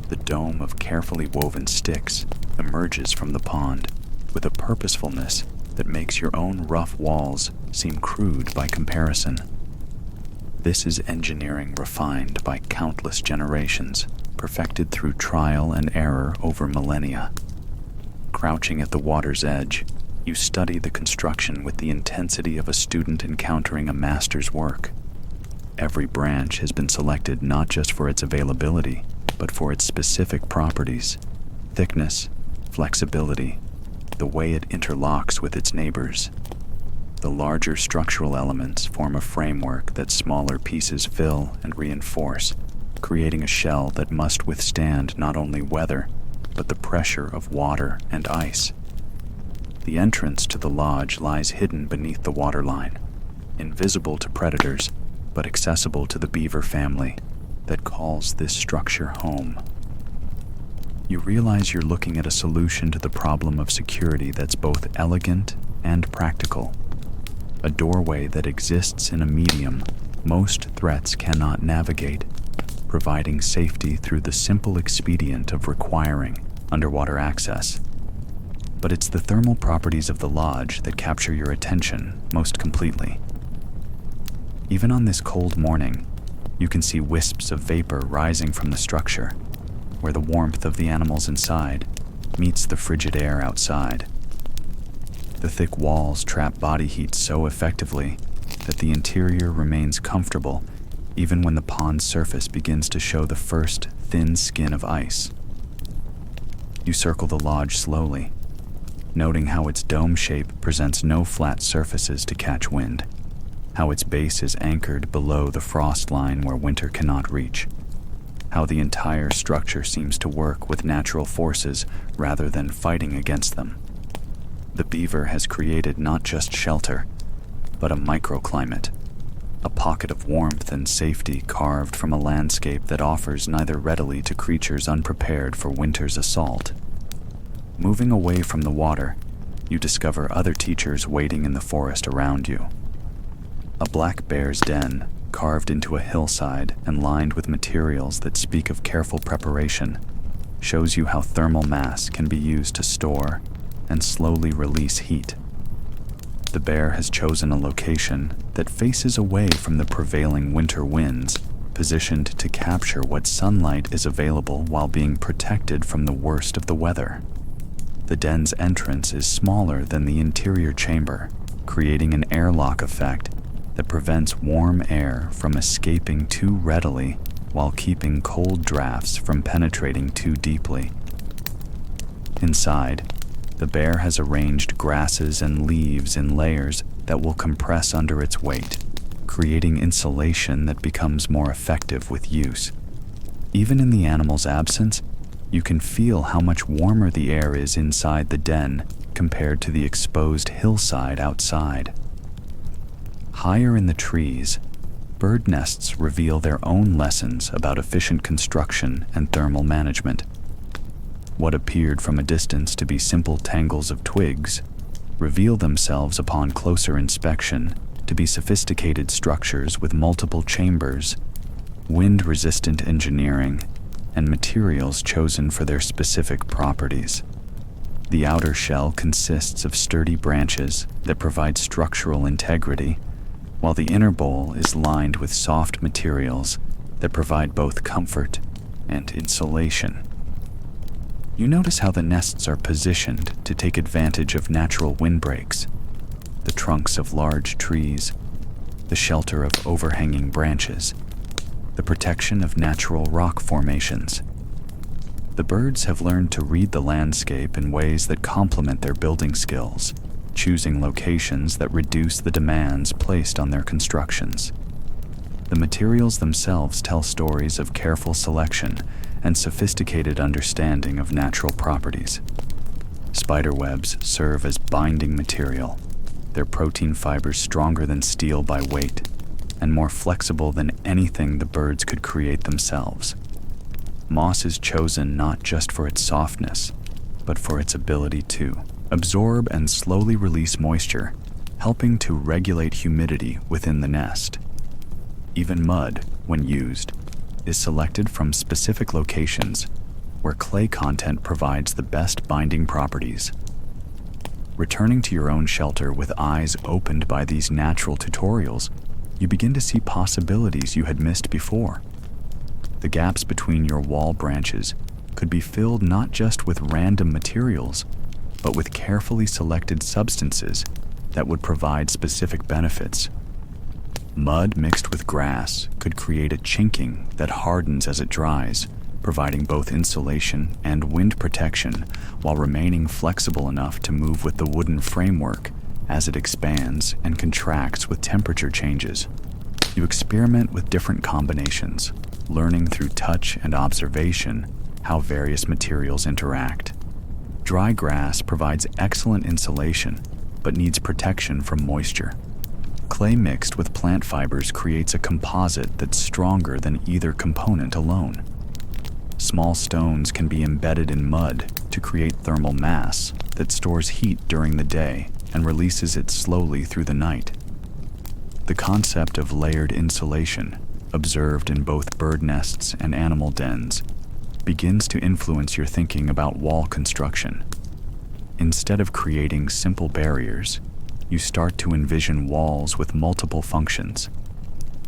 The dome of carefully woven sticks emerges from the pond with a purposefulness that makes your own rough walls seem crude by comparison. This is engineering refined by countless generations, perfected through trial and error over millennia. Crouching at the water's edge, you study the construction with the intensity of a student encountering a master's work. Every branch has been selected not just for its availability, but for its specific properties: thickness, flexibility, the way it interlocks with its neighbors. The larger structural elements form a framework that smaller pieces fill and reinforce, creating a shell that must withstand not only weather, but the pressure of water and ice. The entrance to the lodge lies hidden beneath the waterline, invisible to predators, but accessible to the beaver family that calls this structure home. You realize you're looking at a solution to the problem of security that's both elegant and practical, a doorway that exists in a medium most threats cannot navigate, providing safety through the simple expedient of requiring underwater access. But it's the thermal properties of the lodge that capture your attention most completely. Even on this cold morning, you can see wisps of vapor rising from the structure, where the warmth of the animals inside meets the frigid air outside. The thick walls trap body heat so effectively that the interior remains comfortable even when the pond's surface begins to show the first thin skin of ice. You circle the lodge slowly, noting how its dome shape presents no flat surfaces to catch wind, how its base is anchored below the frost line where winter cannot reach, how the entire structure seems to work with natural forces rather than fighting against them. The beaver has created not just shelter, but a microclimate, a pocket of warmth and safety carved from a landscape that offers neither readily to creatures unprepared for winter's assault. Moving away from the water, you discover other teachers waiting in the forest around you. A black bear's den, carved into a hillside and lined with materials that speak of careful preparation, shows you how thermal mass can be used to store and slowly release heat. The bear has chosen a location that faces away from the prevailing winter winds, positioned to capture what sunlight is available while being protected from the worst of the weather. The den's entrance is smaller than the interior chamber, creating an airlock effect that prevents warm air from escaping too readily while keeping cold drafts from penetrating too deeply. Inside, the bear has arranged grasses and leaves in layers that will compress under its weight, creating insulation that becomes more effective with use. Even in the animal's absence, You can feel how much warmer the air is inside the den compared to the exposed hillside outside. Higher in the trees, bird nests reveal their own lessons about efficient construction and thermal management. What appeared from a distance to be simple tangles of twigs reveal themselves upon closer inspection to be sophisticated structures with multiple chambers, wind-resistant engineering, and materials chosen for their specific properties. The outer shell consists of sturdy branches that provide structural integrity, while the inner bowl is lined with soft materials that provide both comfort and insulation. You notice how the nests are positioned to take advantage of natural windbreaks, the trunks of large trees, the shelter of overhanging branches, the protection of natural rock formations. The birds have learned to read the landscape in ways that complement their building skills, choosing locations that reduce the demands placed on their constructions. The materials themselves tell stories of careful selection and sophisticated understanding of natural properties. Spiderwebs serve as binding material, their protein fibers stronger than steel by weight, and more flexible than anything the birds could create themselves. Moss is chosen not just for its softness, but for its ability to absorb and slowly release moisture, helping to regulate humidity within the nest. Even mud, when used, is selected from specific locations where clay content provides the best binding properties. Returning to your own shelter with eyes opened by these natural tutorials, you begin to see possibilities you had missed before. The gaps between your wall branches could be filled not just with random materials, but with carefully selected substances that would provide specific benefits. Mud mixed with grass could create a chinking that hardens as it dries, providing both insulation and wind protection while remaining flexible enough to move with the wooden framework as it expands and contracts with temperature changes. You experiment with different combinations, learning through touch and observation how various materials interact. Dry grass provides excellent insulation, but needs protection from moisture. Clay mixed with plant fibers creates a composite that's stronger than either component alone. Small stones can be embedded in mud to create thermal mass that stores heat during the day and releases it slowly through the night. The concept of layered insulation, observed in both bird nests and animal dens, begins to influence your thinking about wall construction. Instead of creating simple barriers, you start to envision walls with multiple functions: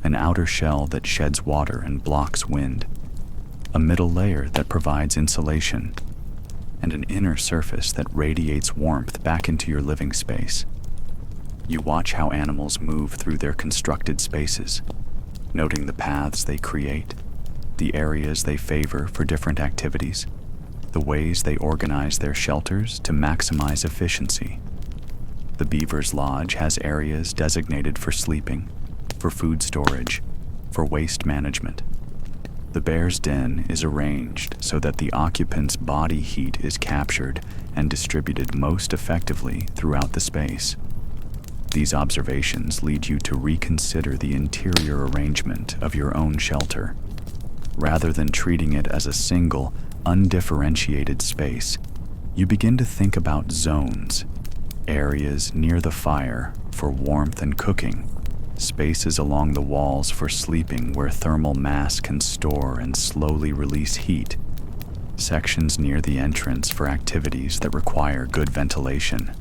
an outer shell that sheds water and blocks wind, a middle layer that provides insulation, and an inner surface that radiates warmth back into your living space. You watch how animals move through their constructed spaces, noting the paths they create, the areas they favor for different activities, the ways they organize their shelters to maximize efficiency. The beaver's lodge has areas designated for sleeping, for food storage, for waste management. The bear's den is arranged so that the occupant's body heat is captured and distributed most effectively throughout the space. These observations lead you to reconsider the interior arrangement of your own shelter. Rather than treating it as a single, undifferentiated space, you begin to think about zones, areas near the fire for warmth and cooking, spaces along the walls for sleeping where thermal mass can store and slowly release heat, sections near the entrance for activities that require good ventilation.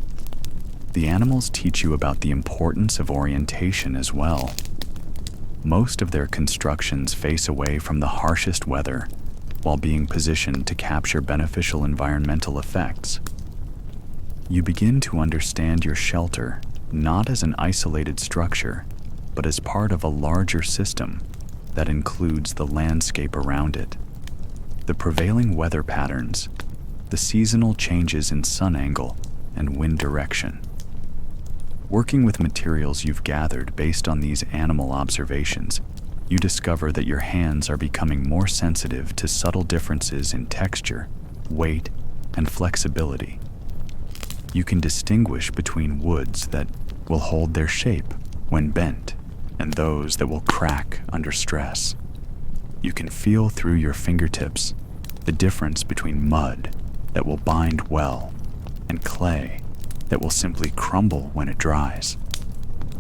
The animals teach you about the importance of orientation as well. Most of their constructions face away from the harshest weather while being positioned to capture beneficial environmental effects. You begin to understand your shelter not as an isolated structure, but as part of a larger system that includes the landscape around it. The prevailing weather patterns, the seasonal changes in sun angle and wind direction. Working with materials you've gathered based on these animal observations, you discover that your hands are becoming more sensitive to subtle differences in texture, weight, and flexibility. You can distinguish between woods that will hold their shape when bent and those that will crack under stress. You can feel through your fingertips the difference between mud that will bind well and clay that will simply crumble when it dries.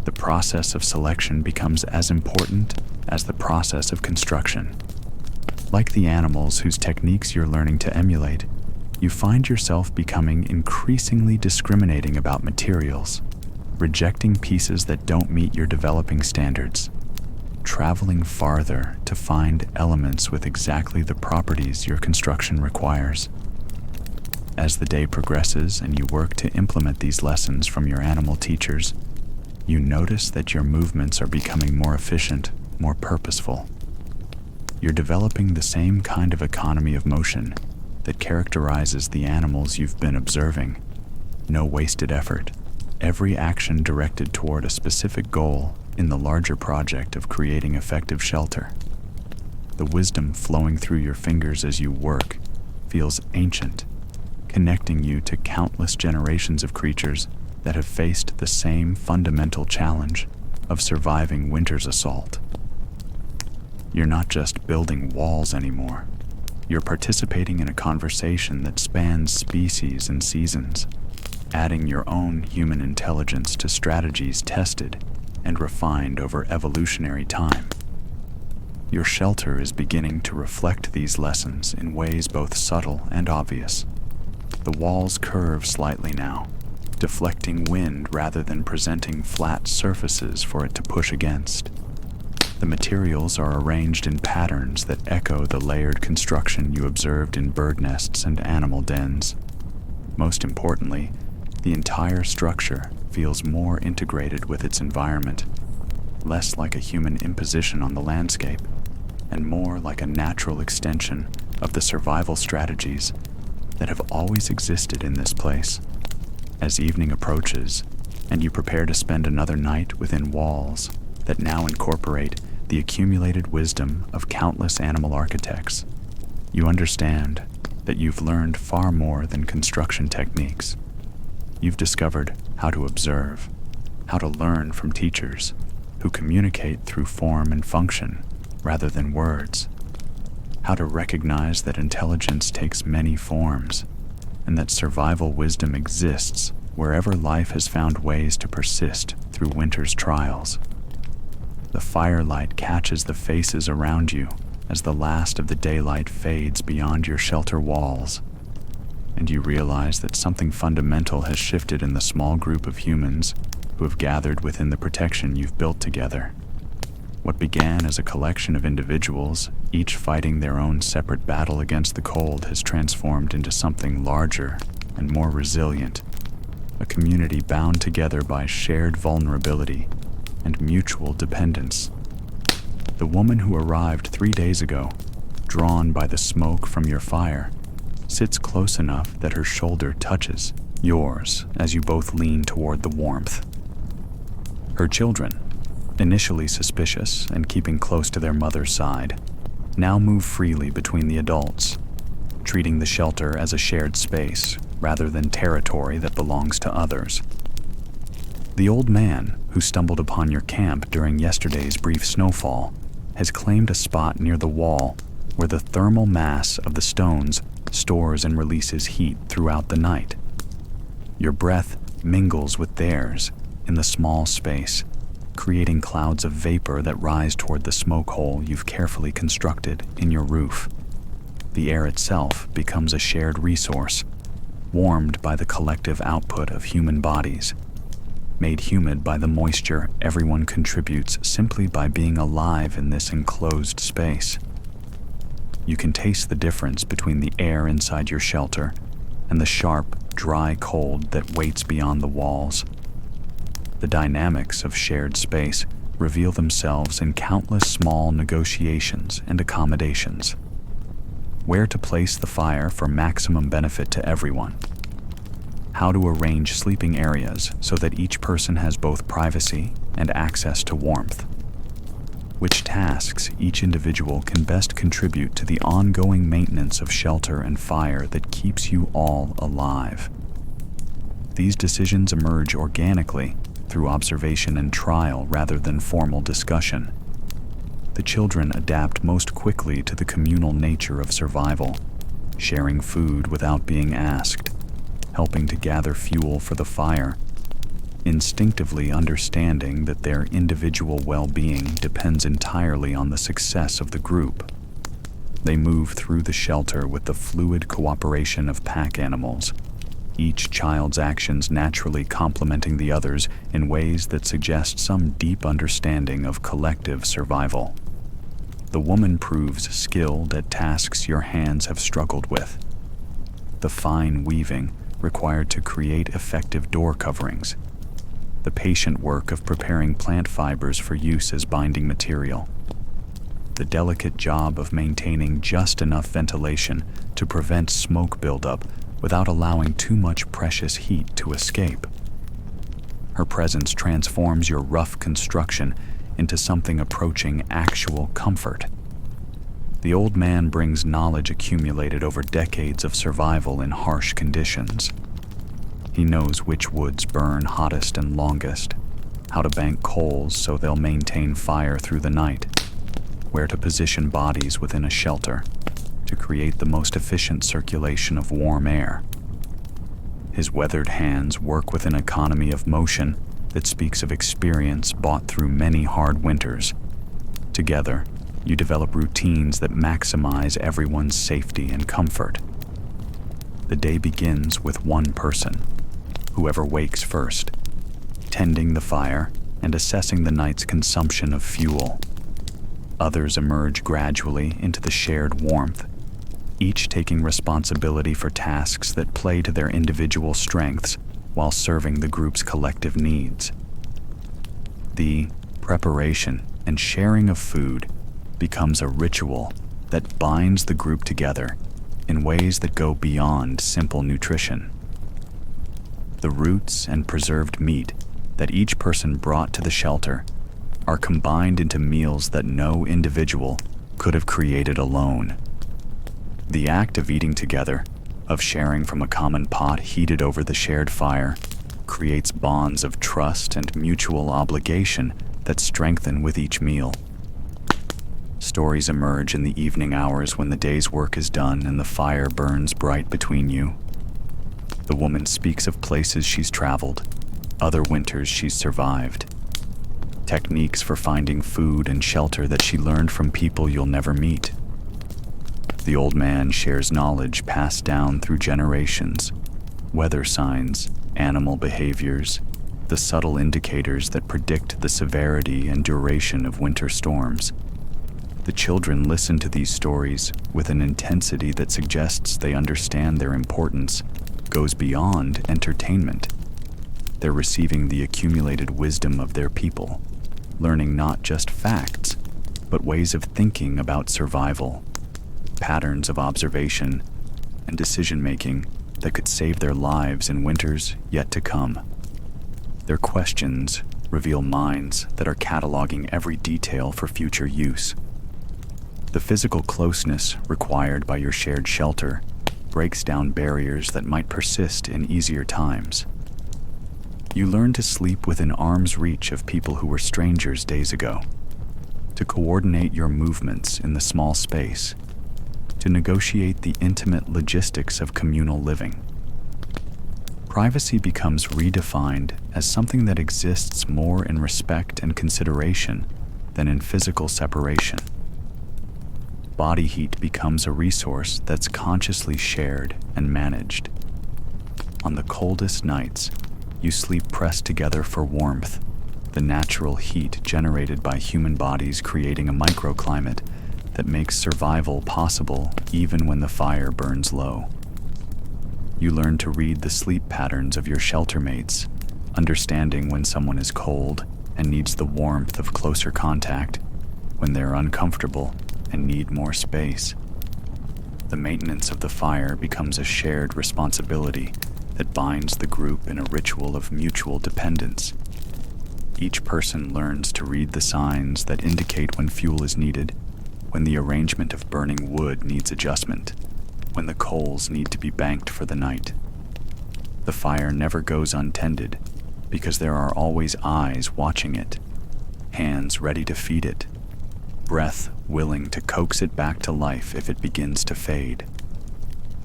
The process of selection becomes as important as the process of construction. Like the animals whose techniques you're learning to emulate, you find yourself becoming increasingly discriminating about materials, rejecting pieces that don't meet your developing standards, traveling farther to find elements with exactly the properties your construction requires. As the day progresses and you work to implement these lessons from your animal teachers, you notice that your movements are becoming more efficient, more purposeful. You're developing the same kind of economy of motion that characterizes the animals you've been observing. No wasted effort, every action directed toward a specific goal in the larger project of creating effective shelter. The wisdom flowing through your fingers as you work feels ancient, connecting you to countless generations of creatures that have faced the same fundamental challenge of surviving winter's assault. You're not just building walls anymore. You're participating in a conversation that spans species and seasons, adding your own human intelligence to strategies tested and refined over evolutionary time. Your shelter is beginning to reflect these lessons in ways both subtle and obvious. The walls curve slightly now, deflecting wind rather than presenting flat surfaces for it to push against. The materials are arranged in patterns that echo the layered construction you observed in bird nests and animal dens. Most importantly, the entire structure feels more integrated with its environment, less like a human imposition on the landscape, and more like a natural extension of the survival strategies that have always existed in this place. As evening approaches, and you prepare to spend another night within walls that now incorporate the accumulated wisdom of countless animal architects, you understand that you've learned far more than construction techniques. You've discovered how to observe, how to learn from teachers who communicate through form and function rather than words, how to recognize that intelligence takes many forms, and that survival wisdom exists wherever life has found ways to persist through winter's trials. The firelight catches the faces around you as the last of the daylight fades beyond your shelter walls, and you realize that something fundamental has shifted in the small group of humans who have gathered within the protection you've built together. What began as a collection of individuals, each fighting their own separate battle against the cold, has transformed into something larger and more resilient, a community bound together by shared vulnerability and mutual dependence. The woman who arrived 3 days ago, drawn by the smoke from your fire, sits close enough that her shoulder touches yours as you both lean toward the warmth. Her children, initially suspicious and keeping close to their mother's side, now move freely between the adults, treating the shelter as a shared space rather than territory that belongs to others. The old man who stumbled upon your camp during yesterday's brief snowfall has claimed a spot near the wall where the thermal mass of the stones stores and releases heat throughout the night. Your breath mingles with theirs in the small space, creating clouds of vapor that rise toward the smoke hole you've carefully constructed in your roof. The air itself becomes a shared resource, warmed by the collective output of human bodies, made humid by the moisture everyone contributes simply by being alive in this enclosed space. You can taste the difference between the air inside your shelter and the sharp, dry cold that waits beyond the walls. The dynamics of shared space reveal themselves in countless small negotiations and accommodations. Where to place the fire for maximum benefit to everyone. How to arrange sleeping areas so that each person has both privacy and access to warmth. which tasks each individual can best contribute to the ongoing maintenance of shelter and fire that keeps you all alive. These decisions emerge organically through observation and trial rather than formal discussion. The children adapt most quickly to the communal nature of survival, sharing food without being asked, helping to gather fuel for the fire, instinctively understanding that their individual well-being depends entirely on the success of the group. They move through the shelter with the fluid cooperation of pack animals, each child's actions naturally complementing the others in ways that suggest some deep understanding of collective survival. The woman proves skilled at tasks your hands have struggled with. The fine weaving required to create effective door coverings. The patient work of preparing plant fibers for use as binding material. The delicate job of maintaining just enough ventilation to prevent smoke buildup without allowing too much precious heat to escape. Her presence transforms your rough construction into something approaching actual comfort. The old man brings knowledge accumulated over decades of survival in harsh conditions. He knows which woods burn hottest and longest, how to bank coals so they'll maintain fire through the night, where to position bodies within a shelter to create the most efficient circulation of warm air. His weathered hands work with an economy of motion that speaks of experience bought through many hard winters. Together, you develop routines that maximize everyone's safety and comfort. The day begins with one person, whoever wakes first, tending the fire and assessing the night's consumption of fuel. Others emerge gradually into the shared warmth, each taking responsibility for tasks that play to their individual strengths while serving the group's collective needs. The preparation and sharing of food becomes a ritual that binds the group together in ways that go beyond simple nutrition. The roots and preserved meat that each person brought to the shelter are combined into meals that no individual could have created alone. The act of eating together, of sharing from a common pot heated over the shared fire, creates bonds of trust and mutual obligation that strengthen with each meal. Stories emerge in the evening hours when the day's work is done and the fire burns bright between you. The woman speaks of places she's traveled, other winters she's survived, techniques for finding food and shelter that she learned from people you'll never meet. The old man shares knowledge passed down through generations, weather signs, animal behaviors, the subtle indicators that predict the severity and duration of winter storms. The children listen to these stories with an intensity that suggests they understand their importance goes beyond entertainment. They're receiving the accumulated wisdom of their people, learning not just facts, but ways of thinking about survival, patterns of observation, and decision-making that could save their lives in winters yet to come. Their questions reveal minds that are cataloging every detail for future use. The physical closeness required by your shared shelter breaks down barriers that might persist in easier times. You learn to sleep within arm's reach of people who were strangers days ago, to coordinate your movements in the small space, to negotiate the intimate logistics of communal living. Privacy becomes redefined as something that exists more in respect and consideration than in physical separation. Body heat becomes a resource that's consciously shared and managed. On the coldest nights, you sleep pressed together for warmth, the natural heat generated by human bodies creating a microclimate that makes survival possible even when the fire burns low. You learn to read the sleep patterns of your shelter mates, understanding when someone is cold and needs the warmth of closer contact, when they're uncomfortable and need more space. The maintenance of the fire becomes a shared responsibility that binds the group in a ritual of mutual dependence. Each person learns to read the signs that indicate when fuel is needed, when the arrangement of burning wood needs adjustment, when the coals need to be banked for the night. The fire never goes untended because there are always eyes watching it, hands ready to feed it, breath willing to coax it back to life if it begins to fade.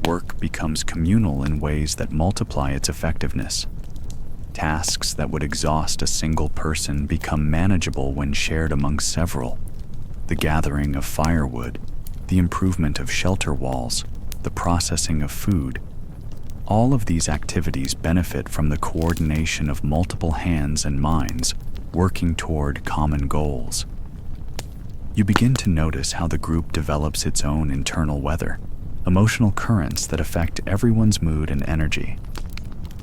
Work becomes communal in ways that multiply its effectiveness. Tasks that would exhaust a single person become manageable when shared among several. The gathering of firewood, the improvement of shelter walls, the processing of food, all of these activities benefit from the coordination of multiple hands and minds working toward common goals. You begin to notice how the group develops its own internal weather, emotional currents that affect everyone's mood and energy.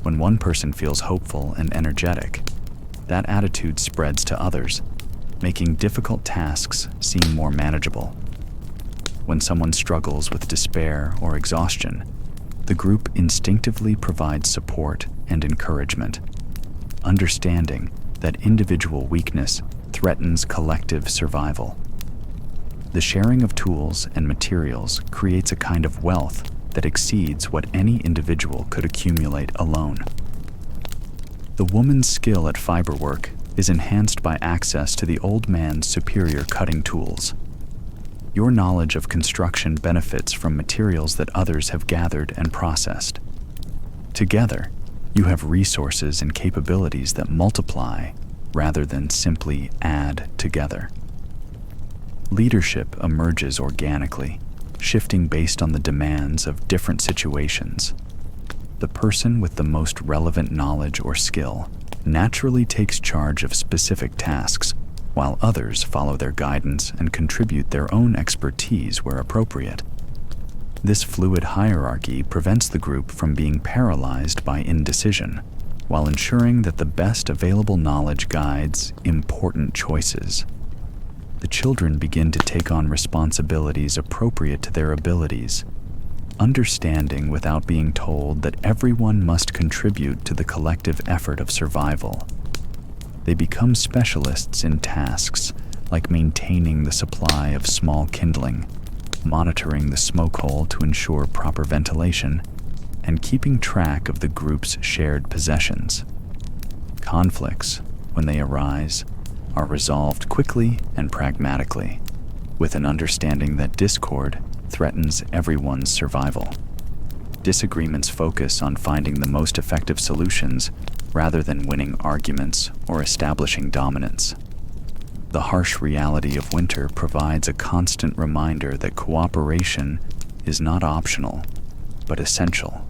When one person feels hopeful and energetic, that attitude spreads to others, making difficult tasks seem more manageable. When someone struggles with despair or exhaustion, the group instinctively provides support and encouragement, understanding that individual weakness threatens collective survival. The sharing of tools and materials creates a kind of wealth that exceeds what any individual could accumulate alone. The woman's skill at fiberwork is enhanced by access to the old man's superior cutting tools. Your knowledge of construction benefits from materials that others have gathered and processed. Together, you have resources and capabilities that multiply rather than simply add together. Leadership emerges organically, shifting based on the demands of different situations. The person with the most relevant knowledge or skill naturally takes charge of specific tasks, while others follow their guidance and contribute their own expertise where appropriate. This fluid hierarchy prevents the group from being paralyzed by indecision, while ensuring that the best available knowledge guides important choices. The children begin to take on responsibilities appropriate to their abilities, understanding without being told that everyone must contribute to the collective effort of survival. They become specialists in tasks like maintaining the supply of small kindling, monitoring the smoke hole to ensure proper ventilation, and keeping track of the group's shared possessions. Conflicts, when they arise, are resolved quickly and pragmatically, with an understanding that discord threatens everyone's survival. Disagreements focus on finding the most effective solutions rather than winning arguments or establishing dominance. The harsh reality of winter provides a constant reminder that cooperation is not optional, but essential.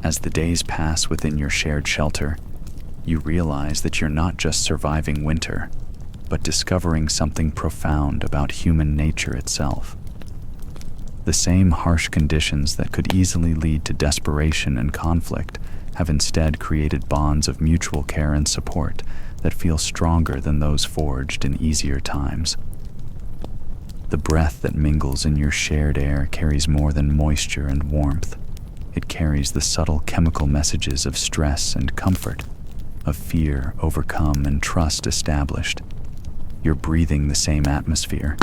As the days pass within your shared shelter, you realize that you're not just surviving winter, but discovering something profound about human nature itself. The same harsh conditions that could easily lead to desperation and conflict have instead created bonds of mutual care and support that feel stronger than those forged in easier times. The breath that mingles in your shared air carries more than moisture and warmth. It carries the subtle chemical messages of stress and comfort, of fear overcome and trust established. You're breathing the same atmosphere,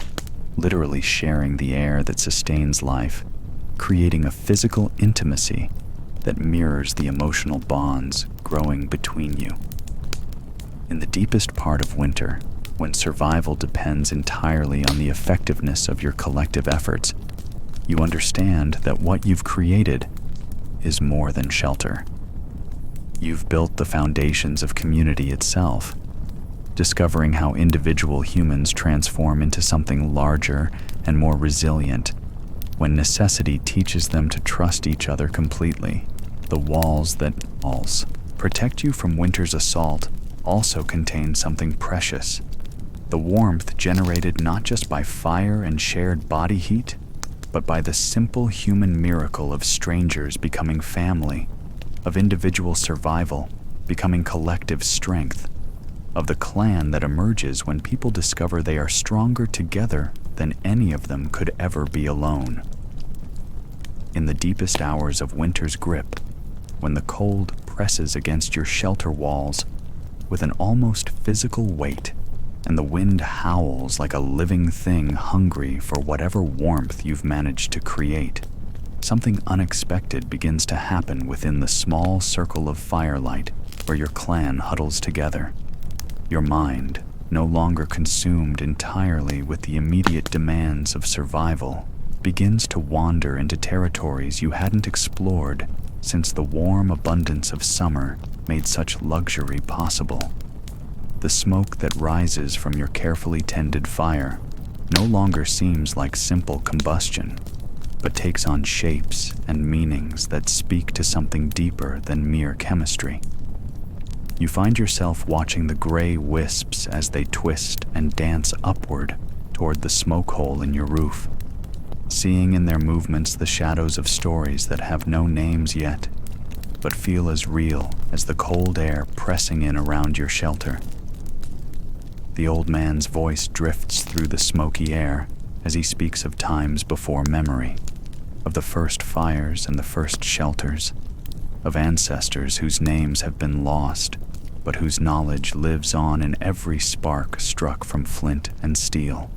literally sharing the air that sustains life, creating a physical intimacy that mirrors the emotional bonds growing between you. In the deepest part of winter, when survival depends entirely on the effectiveness of your collective efforts, you understand that what you've created is more than shelter. You've built the foundations of community itself, discovering how individual humans transform into something larger and more resilient when necessity teaches them to trust each other completely. The walls that protect you from winter's assault also contain something precious. The warmth generated not just by fire and shared body heat, but by the simple human miracle of strangers becoming family, of individual survival becoming collective strength, of the clan that emerges when people discover they are stronger together than any of them could ever be alone. In the deepest hours of winter's grip, when the cold presses against your shelter walls, with an almost physical weight, and the wind howls like a living thing hungry for whatever warmth you've managed to create. Something unexpected begins to happen within the small circle of firelight where your clan huddles together. Your mind, no longer consumed entirely with the immediate demands of survival, begins to wander into territories you hadn't explored since the warm abundance of summer made such luxury possible. The smoke that rises from your carefully tended fire no longer seems like simple combustion, but takes on shapes and meanings that speak to something deeper than mere chemistry. You find yourself watching the gray wisps as they twist and dance upward toward the smoke hole in your roof, seeing in their movements the shadows of stories that have no names yet, but feel as real as the cold air pressing in around your shelter. The old man's voice drifts through the smoky air as he speaks of times before memory, of the first fires and the first shelters, of ancestors whose names have been lost, but whose knowledge lives on in every spark struck from flint and steel.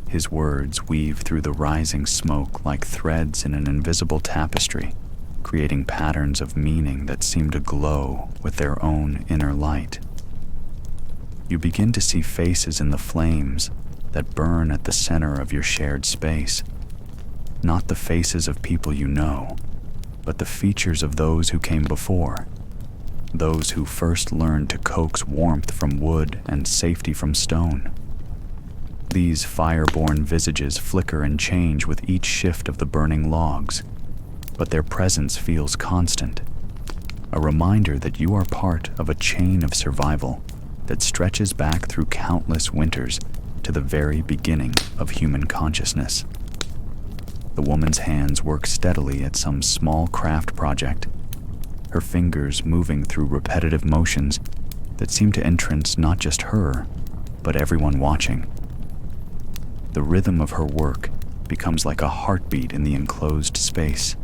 His words weave through the rising smoke like threads in an invisible tapestry, creating patterns of meaning that seem to glow with their own inner light. You begin to see faces in the flames that burn at the center of your shared space. Not the faces of people you know, but the features of those who came before, those who first learned to coax warmth from wood and safety from stone. These fire-born visages flicker and change with each shift of the burning logs, but their presence feels constant, a reminder that you are part of a chain of survival that stretches back through countless winters to the very beginning of human consciousness. The woman's hands work steadily at some small craft project, her fingers moving through repetitive motions that seem to entrance not just her, but everyone watching. The rhythm of her work becomes like a heartbeat in the enclosed space,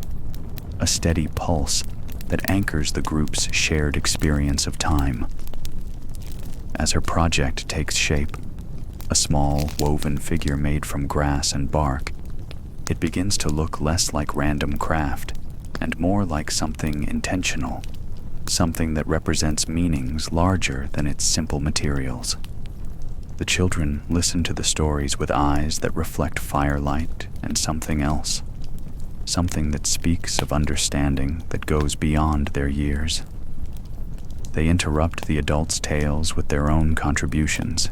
a steady pulse that anchors the group's shared experience of time. As her project takes shape, a small woven figure made from grass and bark, it begins to look less like random craft and more like something intentional, something that represents meanings larger than its simple materials. The children listen to the stories with eyes that reflect firelight and something else, something that speaks of understanding that goes beyond their years. They interrupt the adults' tales with their own contributions,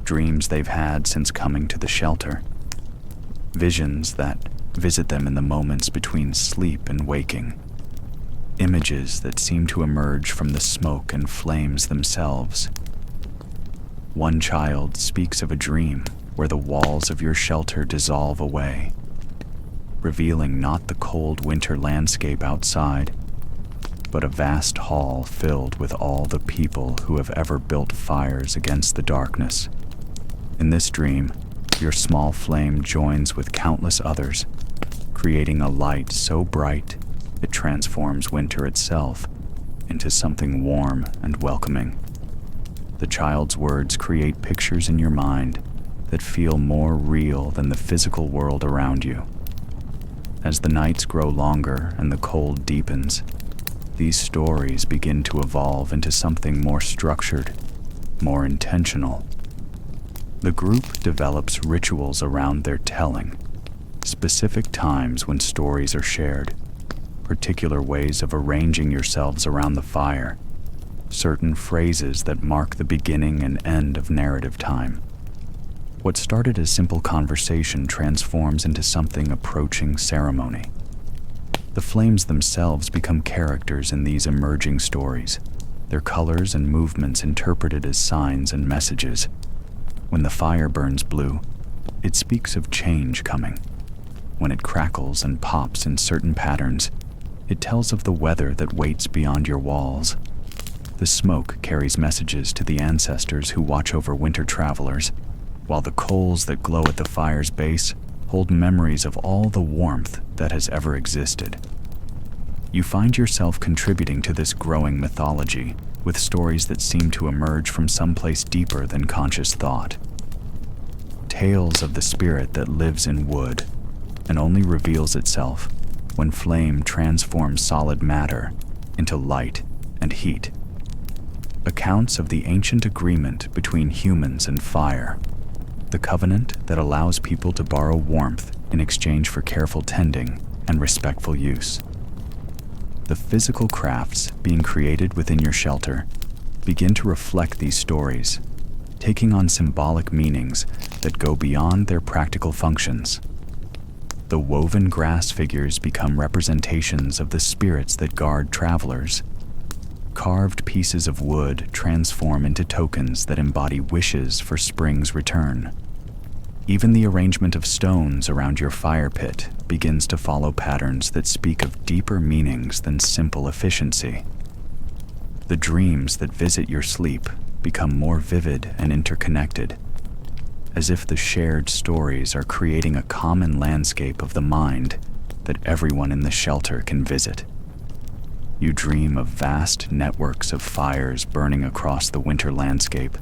dreams they've had since coming to the shelter, visions that visit them in the moments between sleep and waking, images that seem to emerge from the smoke and flames themselves. One child speaks of a dream where the walls of your shelter dissolve away, revealing not the cold winter landscape outside, but a vast hall filled with all the people who have ever built fires against the darkness. In this dream, your small flame joins with countless others, creating a light so bright it transforms winter itself into something warm and welcoming. The child's words create pictures in your mind that feel more real than the physical world around you. As the nights grow longer and the cold deepens, these stories begin to evolve into something more structured, more intentional. The group develops rituals around their telling, specific times when stories are shared, particular ways of arranging yourselves around the fire, certain phrases that mark the beginning and end of narrative time. What started as simple conversation transforms into something approaching ceremony. The flames themselves become characters in these emerging stories, their colors and movements interpreted as signs and messages. When the fire burns blue, it speaks of change coming. When it crackles and pops in certain patterns, it tells of the weather that waits beyond your walls. The smoke carries messages to the ancestors who watch over winter travelers, while the coals that glow at the fire's base hold memories of all the warmth that has ever existed. You find yourself contributing to this growing mythology, with stories that seem to emerge from someplace deeper than conscious thought. Tales of the spirit that lives in wood and only reveals itself when flame transforms solid matter into light and heat. Accounts of the ancient agreement between humans and fire, the covenant that allows people to borrow warmth in exchange for careful tending and respectful use. The physical crafts being created within your shelter begin to reflect these stories, taking on symbolic meanings that go beyond their practical functions. The woven grass figures become representations of the spirits that guard travelers. Carved pieces of wood transform into tokens that embody wishes for spring's return. Even the arrangement of stones around your fire pit begins to follow patterns that speak of deeper meanings than simple efficiency. The dreams that visit your sleep become more vivid and interconnected, as if the shared stories are creating a common landscape of the mind that everyone in the shelter can visit. You dream of vast networks of fires burning across the winter landscape,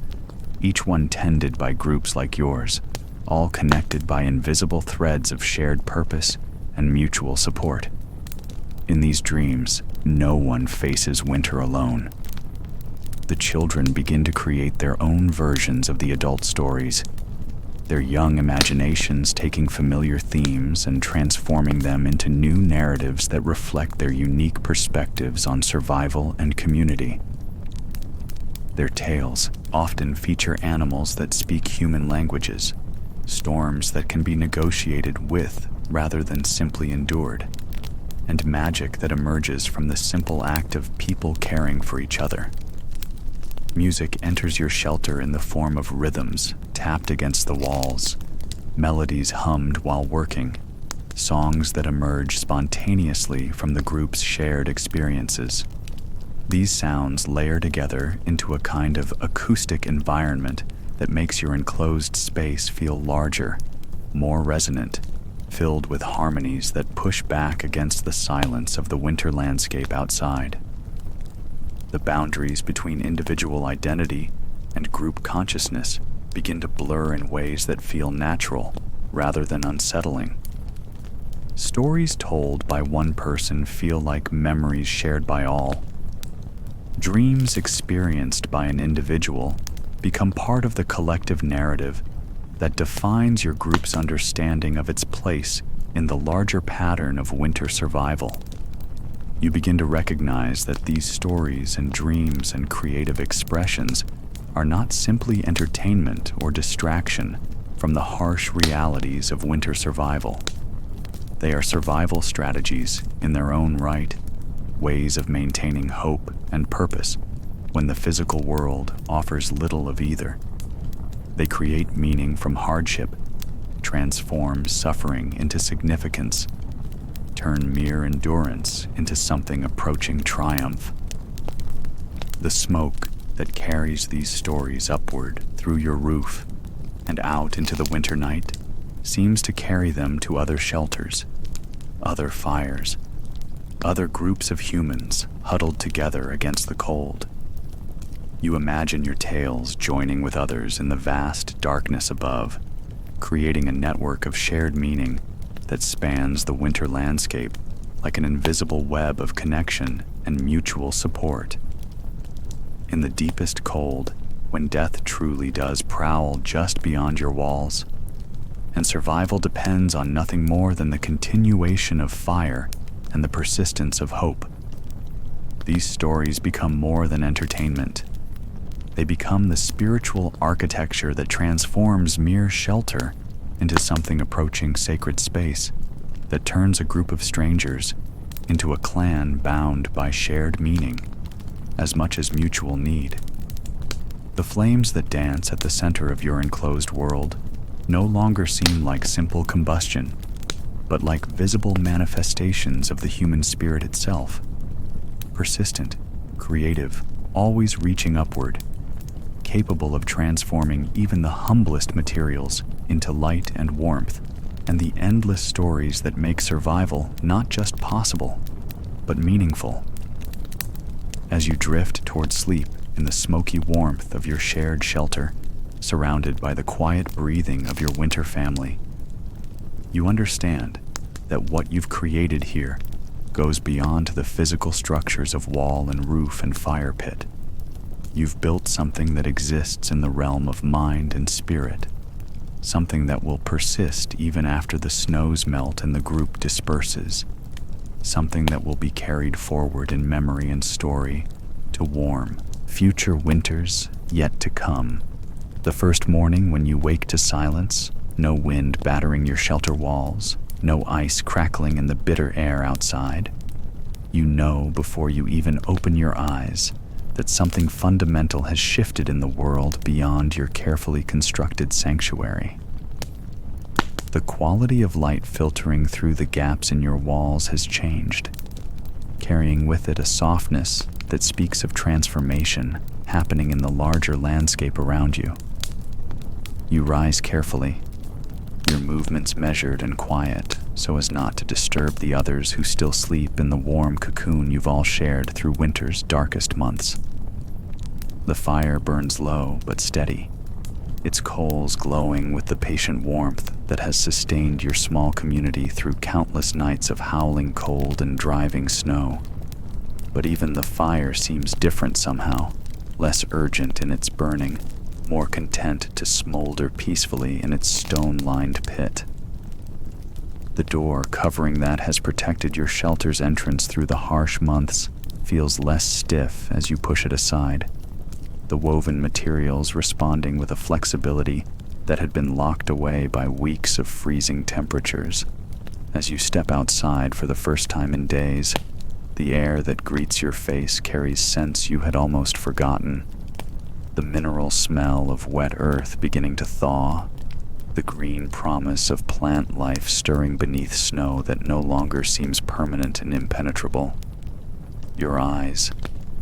each one tended by groups like yours, all connected by invisible threads of shared purpose and mutual support. In these dreams, no one faces winter alone. The children begin to create their own versions of the adult stories, their young imaginations taking familiar themes and transforming them into new narratives that reflect their unique perspectives on survival and community. Their tales often feature animals that speak human languages, storms that can be negotiated with rather than simply endured, and magic that emerges from the simple act of people caring for each other. Music enters your shelter in the form of rhythms tapped against the walls, melodies hummed while working, songs that emerge spontaneously from the group's shared experiences. These sounds layer together into a kind of acoustic environment that makes your enclosed space feel larger, more resonant, filled with harmonies that push back against the silence of the winter landscape outside. The boundaries between individual identity and group consciousness begin to blur in ways that feel natural rather than unsettling. Stories told by one person feel like memories shared by all. Dreams experienced by an individual become part of the collective narrative that defines your group's understanding of its place in the larger pattern of winter survival. You begin to recognize that these stories and dreams and creative expressions are not simply entertainment or distraction from the harsh realities of winter survival. They are survival strategies in their own right, ways of maintaining hope and purpose when the physical world offers little of either. They create meaning from hardship, transform suffering into significance, turn mere endurance into something approaching triumph. The smoke that carries these stories upward through your roof and out into the winter night seems to carry them to other shelters, other fires, other groups of humans huddled together against the cold. You imagine your tales joining with others in the vast darkness above, creating a network of shared meaning that spans the winter landscape like an invisible web of connection and mutual support. In the deepest cold, when death truly does prowl just beyond your walls, and survival depends on nothing more than the continuation of fire and the persistence of hope, these stories become more than entertainment. They become the spiritual architecture that transforms mere shelter into something approaching sacred space, that turns a group of strangers into a clan bound by shared meaning as much as mutual need. The flames that dance at the center of your enclosed world no longer seem like simple combustion, but like visible manifestations of the human spirit itself, persistent, creative, always reaching upward, capable of transforming even the humblest materials into light and warmth, and the endless stories that make survival not just possible, but meaningful. As you drift toward sleep in the smoky warmth of your shared shelter, surrounded by the quiet breathing of your winter family, you understand that what you've created here goes beyond the physical structures of wall and roof and fire pit. You've built something that exists in the realm of mind and spirit, something that will persist even after the snows melt and the group disperses, something that will be carried forward in memory and story to warm future winters yet to come. The first morning when you wake to silence, no wind battering your shelter walls, no ice crackling in the bitter air outside, you know before you even open your eyes that something fundamental has shifted in the world beyond your carefully constructed sanctuary. The quality of light filtering through the gaps in your walls has changed, carrying with it a softness that speaks of transformation happening in the larger landscape around you. You rise carefully, your movements measured and quiet so as not to disturb the others who still sleep in the warm cocoon you've all shared through winter's darkest months. The fire burns low but steady, its coals glowing with the patient warmth that has sustained your small community through countless nights of howling cold and driving snow. But even the fire seems different somehow, less urgent in its burning, more content to smolder peacefully in its stone-lined pit. The door covering that has protected your shelter's entrance through the harsh months feels less stiff as you push it aside, the woven materials responding with a flexibility that had been locked away by weeks of freezing temperatures. As you step outside for the first time in days, the air that greets your face carries scents you had almost forgotten. The mineral smell of wet earth beginning to thaw, the green promise of plant life stirring beneath snow that no longer seems permanent and impenetrable. Your eyes,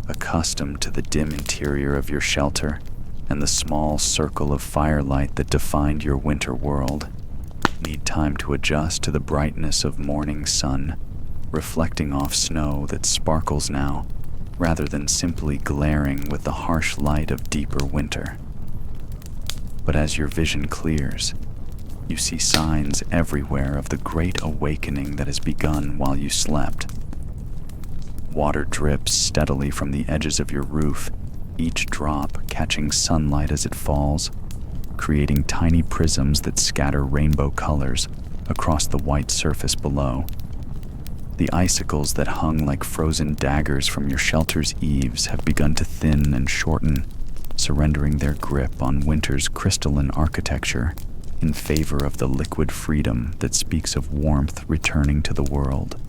accustomed to the dim interior of your shelter and the small circle of firelight that defined your winter world, need time to adjust to the brightness of morning sun, reflecting off snow that sparkles now, rather than simply glaring with the harsh light of deeper winter. But as your vision clears, you see signs everywhere of the great awakening that has begun while you slept. Water drips steadily from the edges of your roof, each drop catching sunlight as it falls, creating tiny prisms that scatter rainbow colors across the white surface below. The icicles that hung like frozen daggers from your shelter's eaves have begun to thin and shorten, surrendering their grip on winter's crystalline architecture in favor of the liquid freedom that speaks of warmth returning to the world.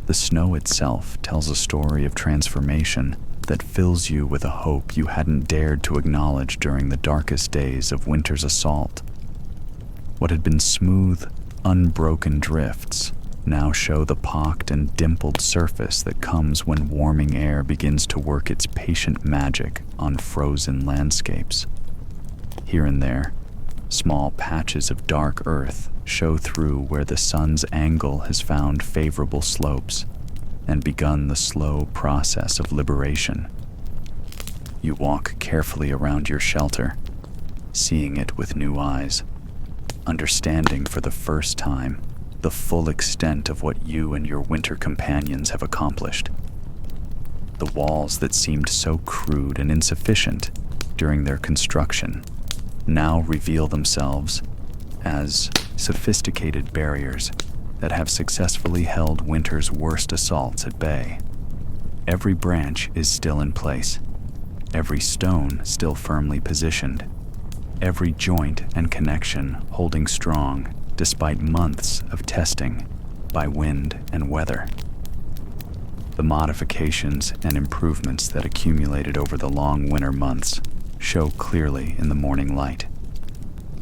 The snow itself tells a story of transformation that fills you with a hope you hadn't dared to acknowledge during the darkest days of winter's assault. What had been smooth, unbroken drifts now show the pocked and dimpled surface that comes when warming air begins to work its patient magic on frozen landscapes. Here and there, small patches of dark earth show through where the sun's angle has found favorable slopes and begun the slow process of liberation. You walk carefully around your shelter, seeing it with new eyes, understanding for the first time the full extent of what you and your winter companions have accomplished. The walls that seemed so crude and insufficient during their construction now reveal themselves as sophisticated barriers that have successfully held winter's worst assaults at bay. Every branch is still in place, every stone still firmly positioned, every joint and connection holding strong despite months of testing by wind and weather. The modifications and improvements that accumulated over the long winter months show clearly in the morning light.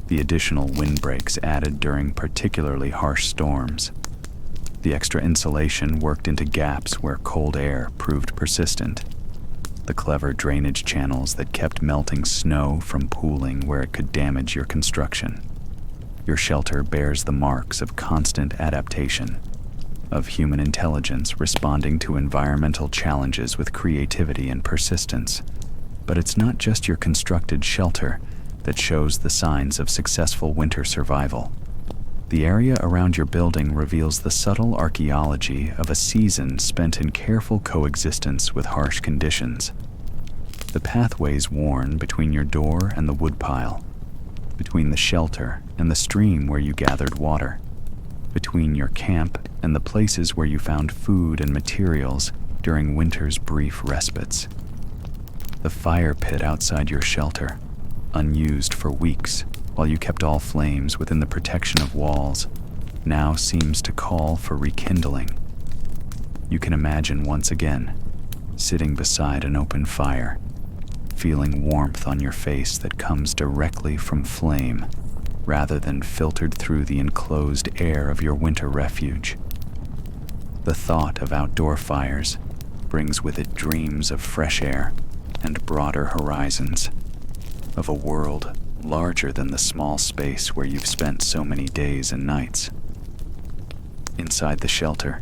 The additional windbreaks added during particularly harsh storms, the extra insulation worked into gaps where cold air proved persistent, the clever drainage channels that kept melting snow from pooling where it could damage your construction. Your shelter bears the marks of constant adaptation, of human intelligence responding to environmental challenges with creativity and persistence. But it's not just your constructed shelter that shows the signs of successful winter survival. The area around your building reveals the subtle archaeology of a season spent in careful coexistence with harsh conditions. The pathways worn between your door and the woodpile, between the shelter and the stream where you gathered water, between your camp and the places where you found food and materials during winter's brief respites. The fire pit outside your shelter, unused for weeks while you kept all flames within the protection of walls, now seems to call for rekindling. You can imagine once again, sitting beside an open fire, feeling warmth on your face that comes directly from flame rather than filtered through the enclosed air of your winter refuge. The thought of outdoor fires brings with it dreams of fresh air and broader horizons, of a world larger than the small space where you've spent so many days and nights. Inside the shelter,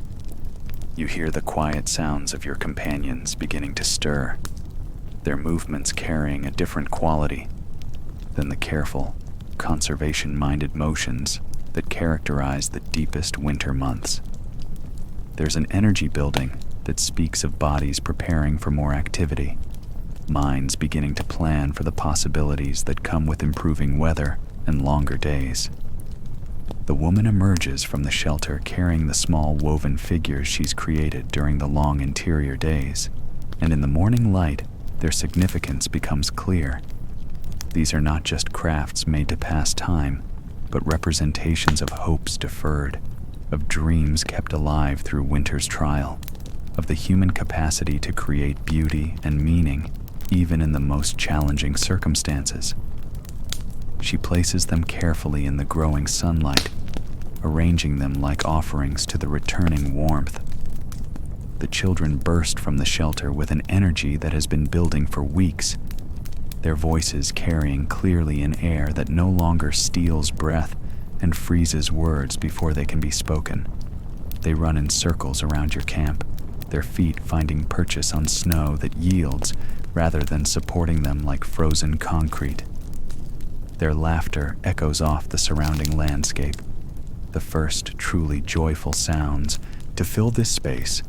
you hear the quiet sounds of your companions beginning to stir, their movements carrying a different quality than the careful, conservation-minded motions that characterize the deepest winter months. There's an energy building that speaks of bodies preparing for more activity, minds beginning to plan for the possibilities that come with improving weather and longer days. The woman emerges from the shelter carrying the small woven figures she's created during the long interior days, and in the morning light, their significance becomes clear. These are not just crafts made to pass time, but representations of hopes deferred, of dreams kept alive through winter's trial, of the human capacity to create beauty and meaning even in the most challenging circumstances. She places them carefully in the growing sunlight, arranging them like offerings to the returning warmth. The children burst from the shelter with an energy that has been building for weeks, their voices carrying clearly in air that no longer steals breath and freezes words before they can be spoken. They run in circles around your camp, their feet finding purchase on snow that yields rather than supporting them like frozen concrete. Their laughter echoes off the surrounding landscape, the first truly joyful sounds to fill this space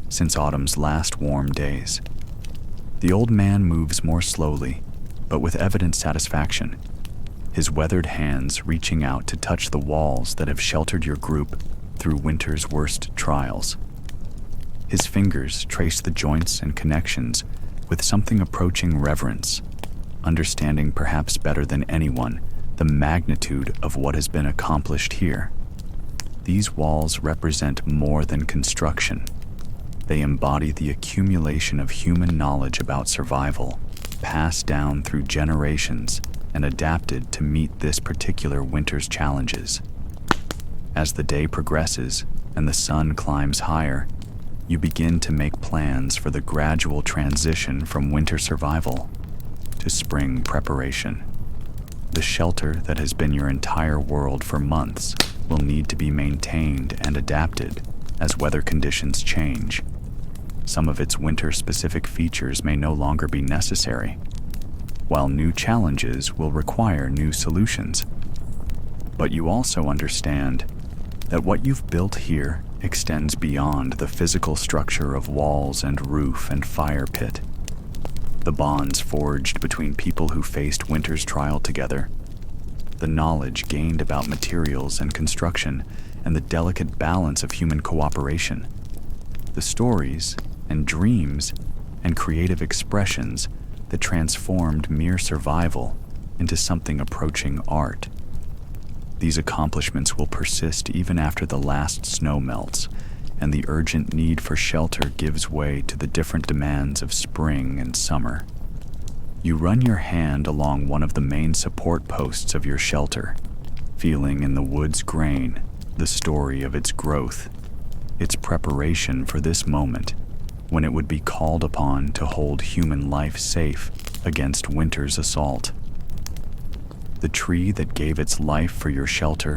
since autumn's last warm days. The old man moves more slowly, but with evident satisfaction, his weathered hands reaching out to touch the walls that have sheltered your group through winter's worst trials. His fingers trace the joints and connections with something approaching reverence, understanding perhaps better than anyone the magnitude of what has been accomplished here. These walls represent more than construction. They embody the accumulation of human knowledge about survival, passed down through generations and adapted to meet this particular winter's challenges. As the day progresses and the sun climbs higher, you begin to make plans for the gradual transition from winter survival to spring preparation. The shelter that has been your entire world for months will need to be maintained and adapted as weather conditions change. Some of its winter-specific features may no longer be necessary, while new challenges will require new solutions. But you also understand that what you've built here extends beyond the physical structure of walls and roof and fire pit. The bonds forged between people who faced winter's trial together, the knowledge gained about materials and construction, and the delicate balance of human cooperation, the stories and dreams and creative expressions that transformed mere survival into something approaching art. These accomplishments will persist even after the last snow melts and the urgent need for shelter gives way to the different demands of spring and summer. You run your hand along one of the main support posts of your shelter, feeling in the wood's grain the story of its growth, its preparation for this moment when it would be called upon to hold human life safe against winter's assault. The tree that gave its life for your shelter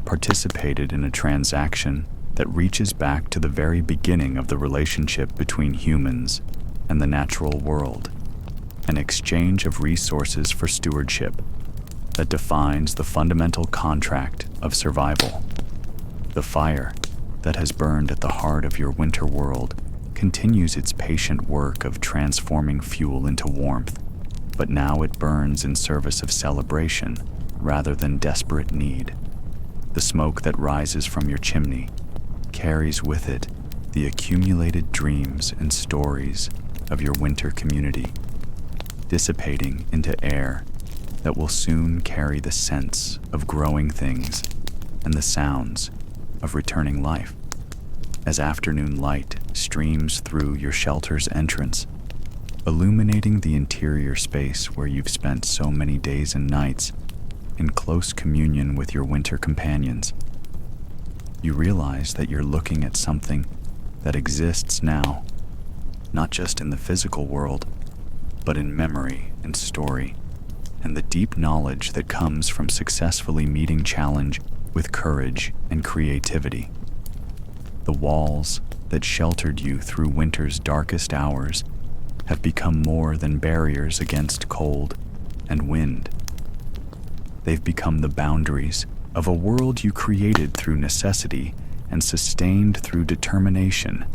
participated in a transaction that reaches back to the very beginning of the relationship between humans and the natural world, an exchange of resources for stewardship that defines the fundamental contract of survival. The fire that has burned at the heart of your winter world continues its patient work of transforming fuel into warmth, but now it burns in service of celebration rather than desperate need. The smoke that rises from your chimney carries with it the accumulated dreams and stories of your winter community, dissipating into air that will soon carry the scents of growing things and the sounds of returning life. As afternoon light streams through your shelter's entrance, illuminating the interior space where you've spent so many days and nights in close communion with your winter companions, you realize that you're looking at something that exists now, not just in the physical world, but in memory and story, and the deep knowledge that comes from successfully meeting challenge with courage and creativity. The walls that sheltered you through winter's darkest hours have become more than barriers against cold and wind. They've become the boundaries of a world you created through necessity and sustained through determination,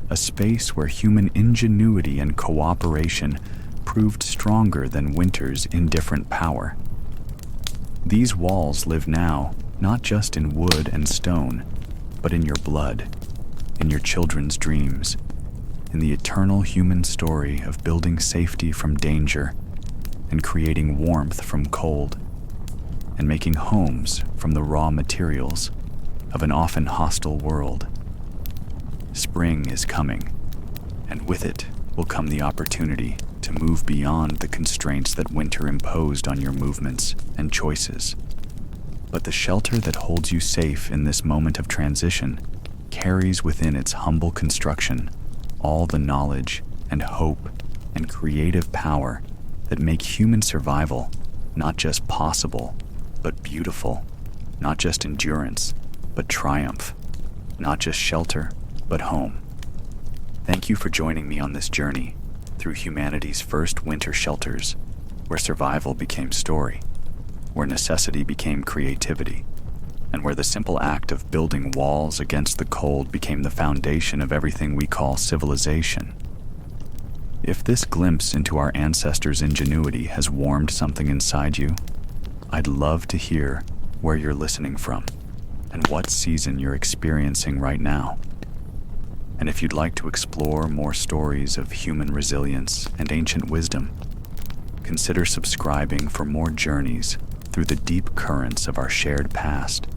a space where human ingenuity and cooperation proved stronger than winter's indifferent power. These walls live now not just in wood and stone, but in your blood, in your children's dreams, in the eternal human story of building safety from danger and creating warmth from cold, and making homes from the raw materials of an often hostile world. Spring is coming, and with it will come the opportunity to move beyond the constraints that winter imposed on your movements and choices. But the shelter that holds you safe in this moment of transition carries within its humble construction all the knowledge and hope and creative power that make human survival not just possible, but beautiful, not just endurance, but triumph, not just shelter, but home. Thank you for joining me on this journey through humanity's first winter shelters, where survival became story, where necessity became creativity, and where the simple act of building walls against the cold became the foundation of everything we call civilization. If this glimpse into our ancestors' ingenuity has warmed something inside you, I'd love to hear where you're listening from and what season you're experiencing right now. And if you'd like to explore more stories of human resilience and ancient wisdom, consider subscribing for more journeys through the deep currents of our shared past.